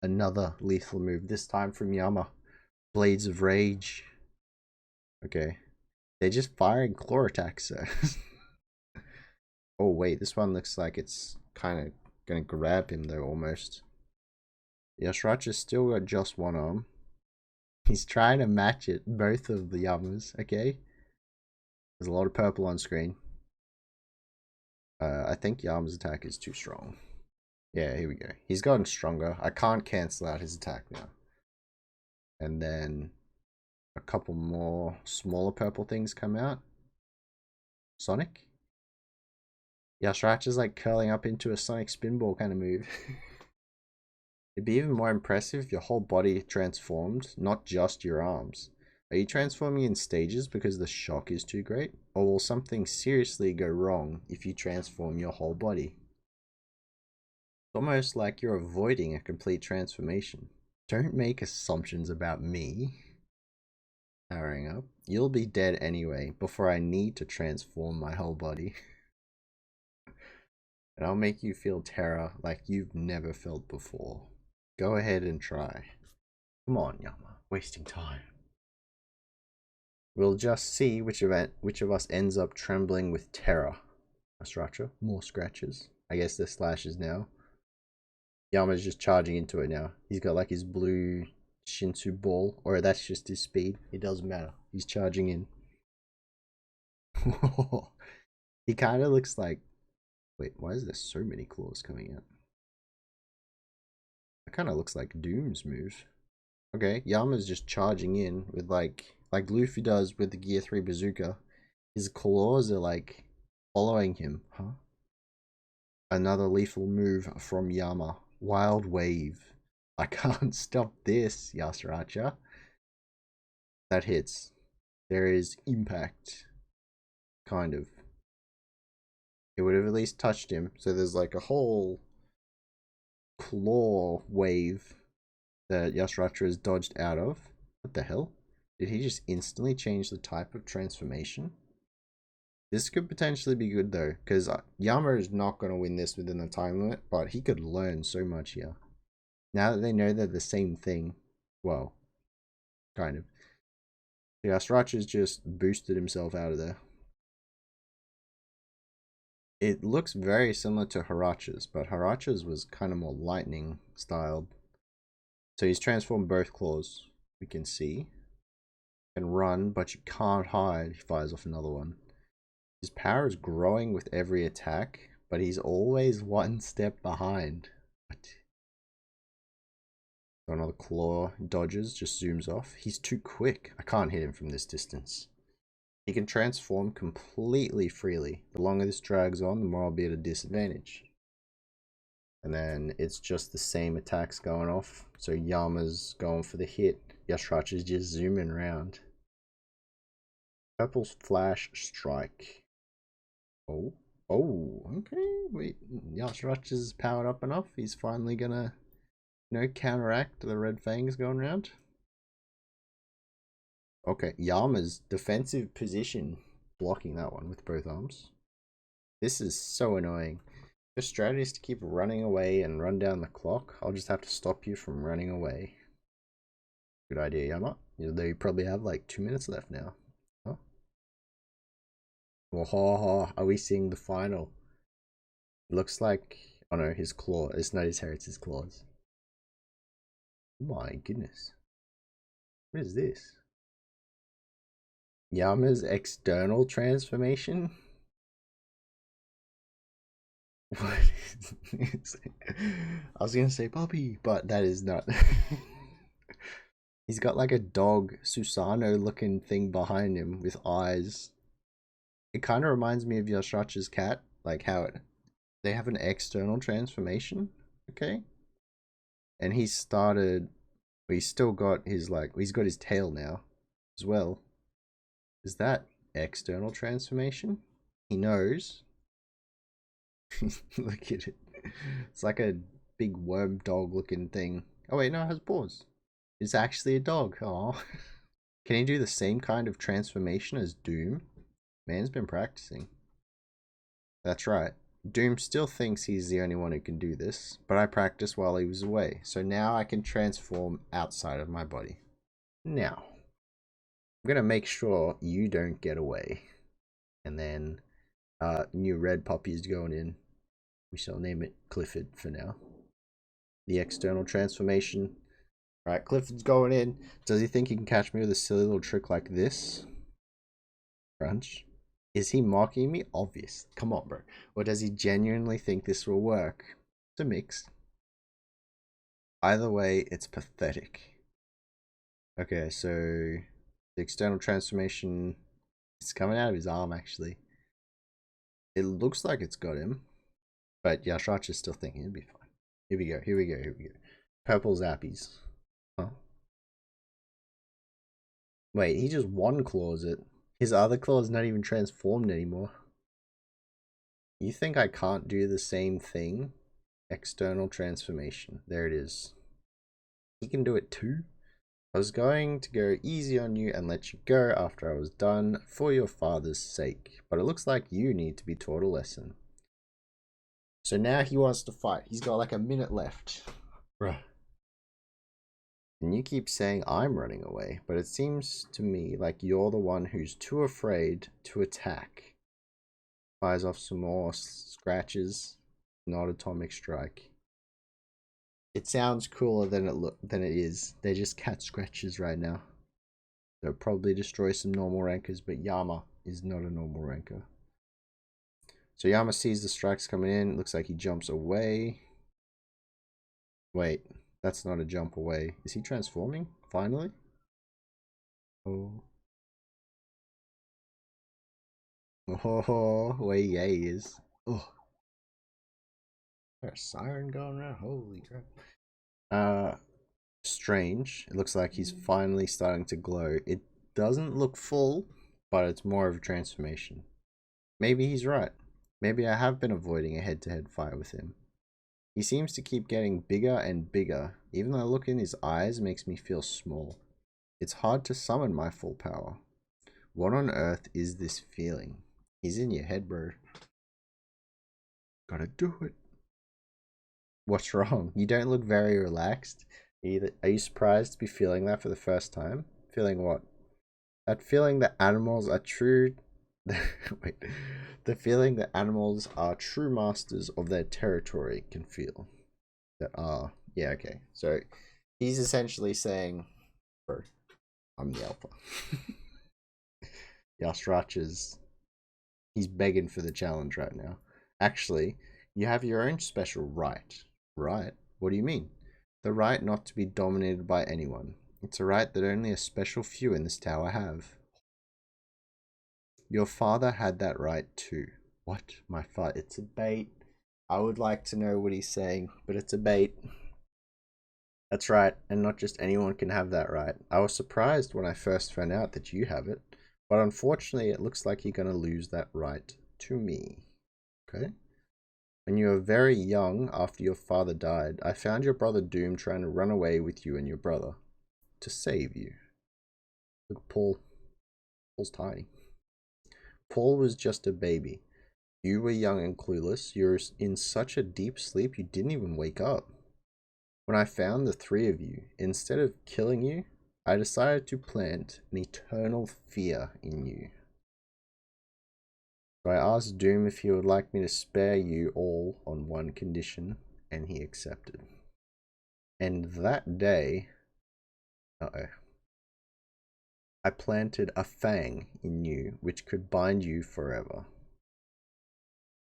Another lethal move, this time from Yama. Blades of Rage. Okay. They're just firing claw attacks, so. Oh, wait, this one looks like it's kind of gonna grab him, though, almost. Yasratcha's still got just one arm. He's trying to match it, both of the Yamas, okay? There's a lot of purple on screen. I think Yama's attack is too strong. Yeah, here we go. He's gotten stronger. I can't cancel out his attack now. And then a couple more smaller purple things come out. Sonic? Yasratcha's like curling up into a Sonic spinball kind of move. It'd be even more impressive if your whole body transformed, not just your arms. Are you transforming in stages because the shock is too great? Or will something seriously go wrong if you transform your whole body? It's almost like you're avoiding a complete transformation. Don't make assumptions about me. Powering up. You'll be dead anyway before I need to transform my whole body. And I'll make you feel terror like you've never felt before. Go ahead and try. Come on, Yama. Wasting time. We'll just see which of us ends up trembling with terror. Yasratcha, more scratches. I guess they're slashes now. Yama's just charging into it now. He's got like his blue Shinsu ball, or that's just his speed. It doesn't matter. He's charging in. He kind of looks like... Wait, why is there so many claws coming out? It kind of looks like Doom's move. Okay, Yama's just charging in with like Luffy does with the Gear 3 bazooka. His claws are like following him. Huh? Another lethal move from Yama. Wild Wave. I can't stop this, Yasratcha. That hits. There is impact. Kind of. It would have at least touched him. So there's like a whole claw wave that Yasratcha has dodged out of. What the hell? Did he just instantly change the type of transformation? This could potentially be good though, because Yama is not going to win this within the time limit, but he could learn so much here. Now that they know they're the same thing, well, kind of. Yasratcha's just boosted himself out of there. It looks very similar to Hiracha's, but Hiracha's was kind of more lightning styled. So he's transformed both claws. We can see. Can run, but you can't hide. He fires off another one. His power is growing with every attack, but he's always one step behind. What? So another claw dodges, just zooms off. He's too quick. I can't hit him from this distance. He can transform completely freely. The longer this drags on, the more I'll be at a disadvantage. And then it's just the same attacks going off. So Yama's going for the hit. Yasratcha's just zooming around. Purple's flash strike. Oh, okay. Wait, Yasratcha's powered up enough. He's finally gonna, counteract the red fangs going around. Okay, Yama's defensive position blocking that one with both arms. This is so annoying. Your strategy is to keep running away and run down the clock. I'll just have to stop you from running away. Good idea, Yama. They probably have like 2 minutes left now. Huh? Oh, are we seeing the final? Looks like... Oh no, his claw. It's not his hair, it's his claws. My goodness. What is this? Yama's external transformation? What is this? I was gonna say puppy, but that is not. He's got like a dog Susano looking thing behind him with eyes. It kind of reminds me of Yasratcha's cat, like how they have an external transformation, okay? And he's still got his he's got his tail now as well. Is that external transformation? He knows. Look at it. It's like a big worm dog looking thing. Oh wait, no, it has paws. It's actually a dog. Oh. Can he do the same kind of transformation as Doom? Man's been practicing. That's right. Doom still thinks he's the only one who can do this, but I practiced while he was away, so now I can transform outside of my body. Now, I'm gonna make sure you don't get away. And then, new red puppy is going in. We shall name it Clifford for now. The external transformation. Alright, Clifford's going in. Does he think he can catch me with a silly little trick like this? Crunch. Is he mocking me? Obvious. Come on, bro. Or does he genuinely think this will work? It's a mix. Either way, it's pathetic. Okay, so the external transformation is coming out of his arm, actually. It looks like it's got him, but Yasratcha's still thinking it'll be fine. Here we go. Purple zappies. Huh? Wait, he just one claws it. His other claw is not even transformed anymore. You think I can't do the same thing? External transformation. There it is. He can do it too. I was going to go easy on you and let you go after I was done for your father's sake, but it looks like you need to be taught a lesson. So now he wants to fight. He's got like a minute left. Bruh. And you keep saying I'm running away, but it seems to me like you're the one who's too afraid to attack. Fires off some more scratches. Not atomic strike. It sounds cooler than it is. They're just cat scratches right now. They'll probably destroy some normal rankers, but Yama is not a normal ranker. So Yama sees the strikes coming in. Looks like he jumps away. Wait, that's not a jump away. Is he transforming? Finally? Oh. Oh, wait, yeah, he is. Oh. There's a siren going around. Holy crap. Strange. It looks like he's finally starting to glow. It doesn't look full, but it's more of a transformation. Maybe he's right. Maybe I have been avoiding a head-to-head fight with him. He seems to keep getting bigger and bigger. Even the look in his eyes makes me feel small. It's hard to summon my full power. What on earth is this feeling? He's in your head, bro. Gotta do it. What's wrong? You don't look very relaxed. Are you surprised to be feeling that for the first time? Feeling what? That feeling that animals are true... Wait. The feeling that animals are true masters of their territory can feel. That are... Yeah, okay. So, he's essentially saying... Bro, I'm the alpha. Yasratcha's... He's begging for the challenge right now. Actually, you have your own special right. Right? What do you mean? The right not to be dominated by anyone. It's a right that only a special few in this tower have. Your father had that right too. What? My father? It's a bait. I would like to know what he's saying, but it's a bait. That's right, and not just anyone can have that right. I was surprised when I first found out that you have it, but unfortunately it looks like you're going to lose that right to me. Okay? When you were very young, after your father died, I found your brother Doom trying to run away with you and your brother. To save you. Look, Paul. Paul's tiny. Paul was just a baby. You were young and clueless. You were in such a deep sleep you didn't even wake up. When I found the three of you, instead of killing you, I decided to plant an eternal fear in you. So I asked Doom if he would like me to spare you all on one condition, and he accepted. And that day... Uh-oh. I planted a fang in you, which could bind you forever.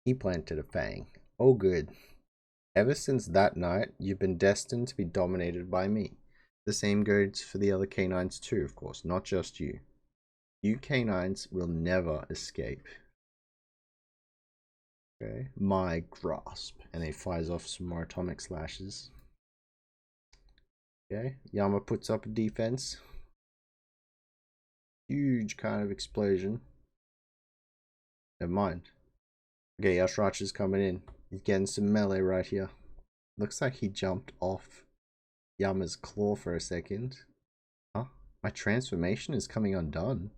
He planted a fang. Oh good. Ever since that night, you've been destined to be dominated by me. The same goes for the other canines too, of course, not just you. You canines will never escape. Okay, my grasp. And he fires off some more atomic slashes. Okay, Yama puts up a defense. Huge kind of explosion. Never mind. Okay, Yasratcha's coming in. He's getting some melee right here. Looks like he jumped off Yama's claw for a second. Huh? My transformation is coming undone.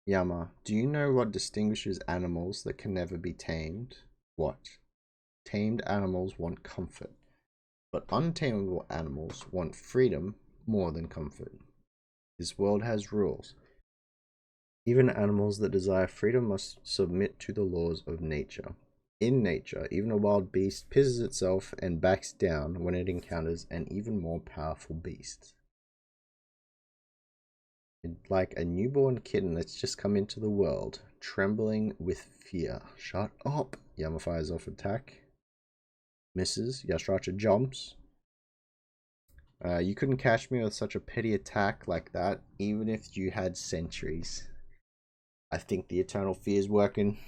Yama, do you know what distinguishes animals that can never be tamed? What? Tamed animals want comfort, but untamable animals want freedom more than comfort. This world has rules. Even animals that desire freedom must submit to the laws of nature. In nature, even a wild beast pisses itself and backs down when it encounters an even more powerful beast. Like a newborn kitten that's just come into the world, trembling with fear. Shut up! Yama fires off attack. Misses. Yasratcha jumps. You couldn't catch me with such a petty attack like that, even if you had sentries. I think the Eternal Fear is working.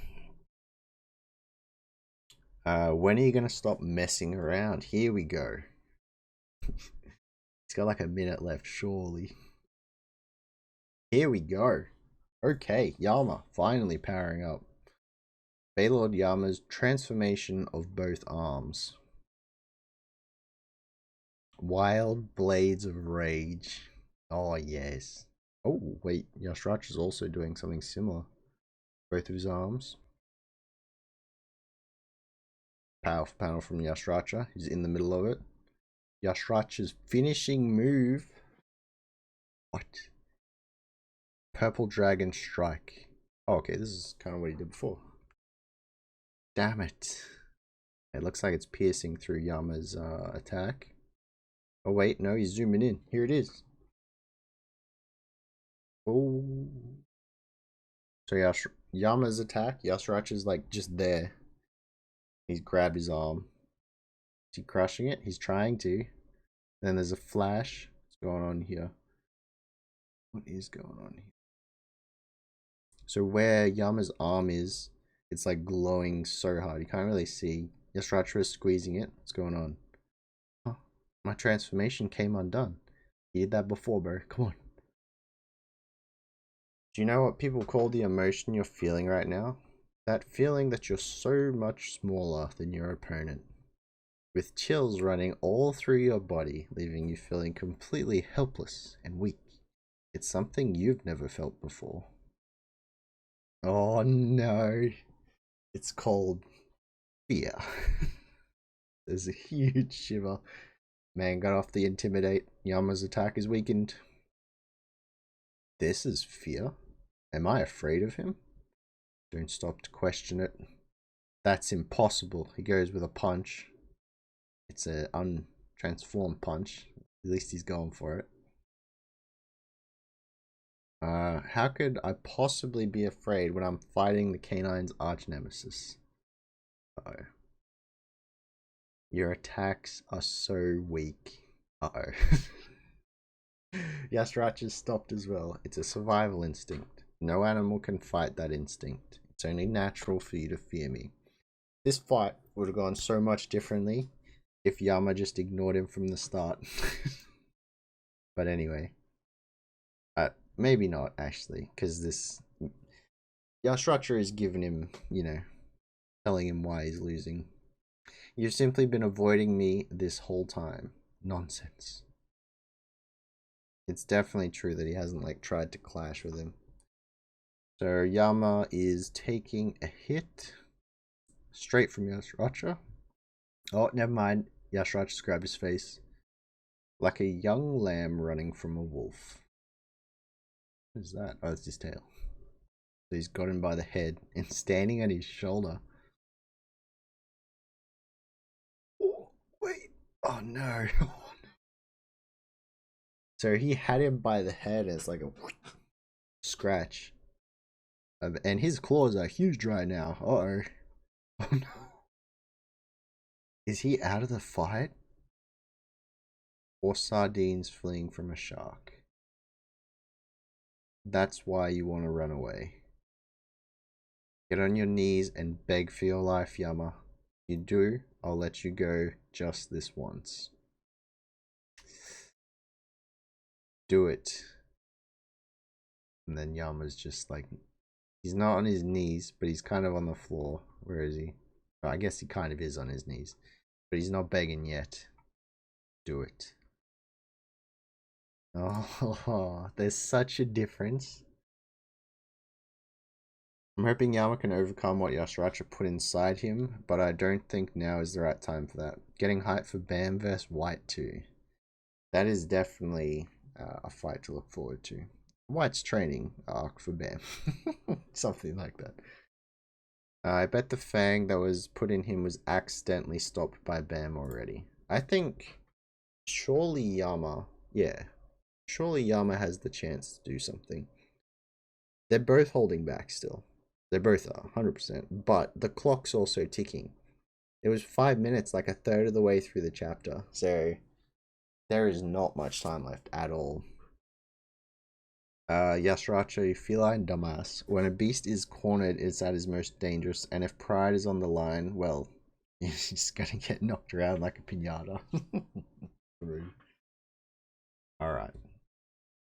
When are you going to stop messing around? Here we go. It's got like a minute left, surely. Here we go. Okay, Yama, finally powering up. Baylord Yama's transformation of both arms. Wild Blades of Rage. Oh, yes. Oh, wait, Yasratcha is also doing something similar. Both of his arms. Powerful panel from Yasratcha. He's in the middle of it. Yasratcha's finishing move. What? Purple Dragon Strike. Oh, okay, this is kind of what he did before. Damn it. It looks like it's piercing through Yama's attack. Oh wait, no, he's zooming in. Here it is. Oh. So Yama's attack, Yasratcha's like just there. He's grabbed his arm. Is he crushing it? He's trying to. Then there's a flash. What's going on here? What is going on here? So where Yama's arm is, it's like glowing so hard. You can't really see. Yasratcha is squeezing it. What's going on? Huh. My transformation came undone. You did that before, bro. Come on. Do you know what people call the emotion you're feeling right now? That feeling that you're so much smaller than your opponent. With chills running all through your body, leaving you feeling completely helpless and weak. It's something you've never felt before. Oh no. It's called fear. There's a huge shiver. Man got off the intimidate. Yama's attack is weakened. This is fear. Am I afraid of him? Don't stop to question it. That's impossible. He goes with a punch. It's an untransformed punch. At least he's going for it. How could I possibly be afraid when I'm fighting the canine's arch nemesis? Uh-oh. Your attacks are so weak. Uh-oh. Yasratcha stopped as well. It's a survival instinct. No animal can fight that instinct. It's only natural for you to fear me. This fight would have gone so much differently if Yama just ignored him from the start. But anyway. Maybe not, actually, because this Yasratcha is giving him, you know, telling him why he's losing. You've simply been avoiding me this whole time. Nonsense. It's definitely true that he hasn't, like, tried to clash with him. So Yama is taking a hit straight from Yasratcha. Oh, never mind. Yasratcha grabbed his face. Like a young lamb running from a wolf. What is that? Oh, it's his tail. So he's got him by the head and standing at his shoulder. Oh, wait. Oh no. So he had him by the head as like a scratch. And his claws are huge right now. Uh-oh. Oh no. Is he out of the fight? Or sardines fleeing from a shark? That's why you want to run away. Get on your knees and beg for your life, Yama. If you do, I'll let you go just this once. Do it. And then Yama's just like, he's not on his knees, but he's kind of on the floor. Where is he? Oh, I guess he kind of is on his knees, but he's not begging yet. Do it. Oh, there's such a difference. I'm hoping Yama can overcome what Yasratcha put inside him, but I don't think now is the right time for that. Getting hyped for Bam vs White too. That is definitely a fight to look forward to. White's training arc for Bam. Something like that. I bet the fang that was put in him was accidentally stopped by Bam already. I think surely Yama, yeah, surely Yama has the chance to do something. They're both holding back still. They both are, 100%. But the clock's also ticking. It was 5 minutes, like a third of the way through the chapter. So there is not much time left at all. Yasratcha, feline dumbass. When a beast is cornered, it's at his most dangerous, and if pride is on the line, well, he's just gonna get knocked around like a pinata. Alright.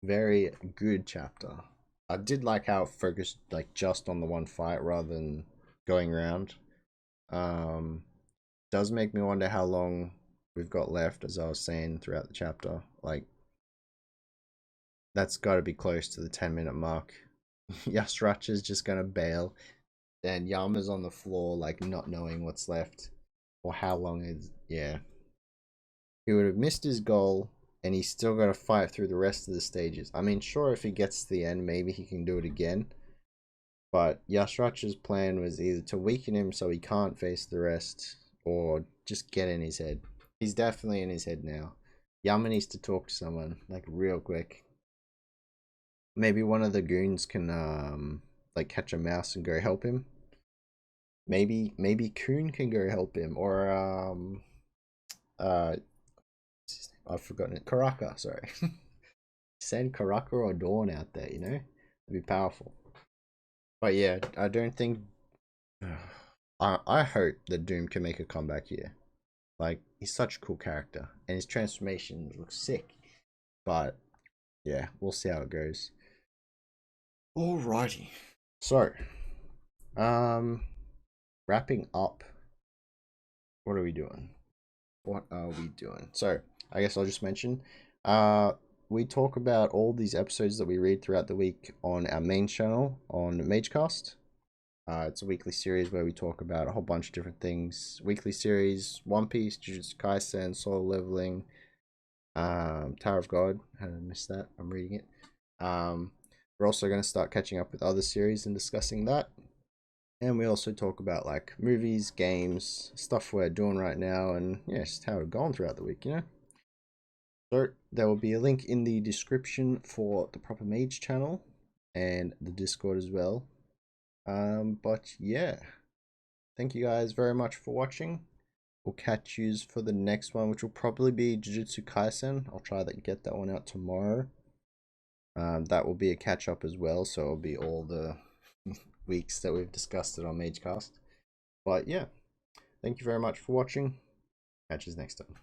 Very good chapter. I did like how it focused like just on the one fight rather than going around. Does make me wonder how long we've got left, as I was saying throughout the chapter. Like, that's got to be close to the 10-minute mark. Yasratcha's just gonna bail, and Yama's on the floor, like not knowing what's left or how long is. Yeah, he would have missed his goal, and he's still got to fight through the rest of the stages. I mean, sure, if he gets to the end, maybe he can do it again. But Yasratcha's plan was either to weaken him so he can't face the rest, or just get in his head. He's definitely in his head now. Yama needs to talk to someone, like, real quick. Maybe one of the goons can, like, catch a mouse and go help him. Maybe Coon can go help him, or, I've forgotten it. Karaka, sorry. Send Karaka or Dawn out there, you know? It'd be powerful. But yeah, I don't think... I hope that Doom can make a comeback here. Like, he's such a cool character, and his transformation looks sick. But, yeah, we'll see how it goes. Alrighty. So, wrapping up. What are we doing? So, I guess I'll just mention, we talk about all these episodes that we read throughout the week on our main channel on MageCast. It's a weekly series where we talk about a whole bunch of different things. Weekly series: One Piece, Jujutsu Kaisen, Solo Leveling, Tower of God. How did I miss that? I'm reading it. We're also going to start catching up with other series and discussing that. And we also talk about like movies, games, stuff we're doing right now, and yeah, just how we're going throughout the week, you know? So there will be a link in the description for the proper Mage channel and the Discord as well. But yeah, thank you guys very much for watching. We'll catch yous for the next one, which will probably be Jujutsu Kaisen. I'll try to get that one out tomorrow. That will be a catch up as well, so it'll be all the weeks that we've discussed it on MageCast. But yeah, thank you very much for watching. Catch you next time.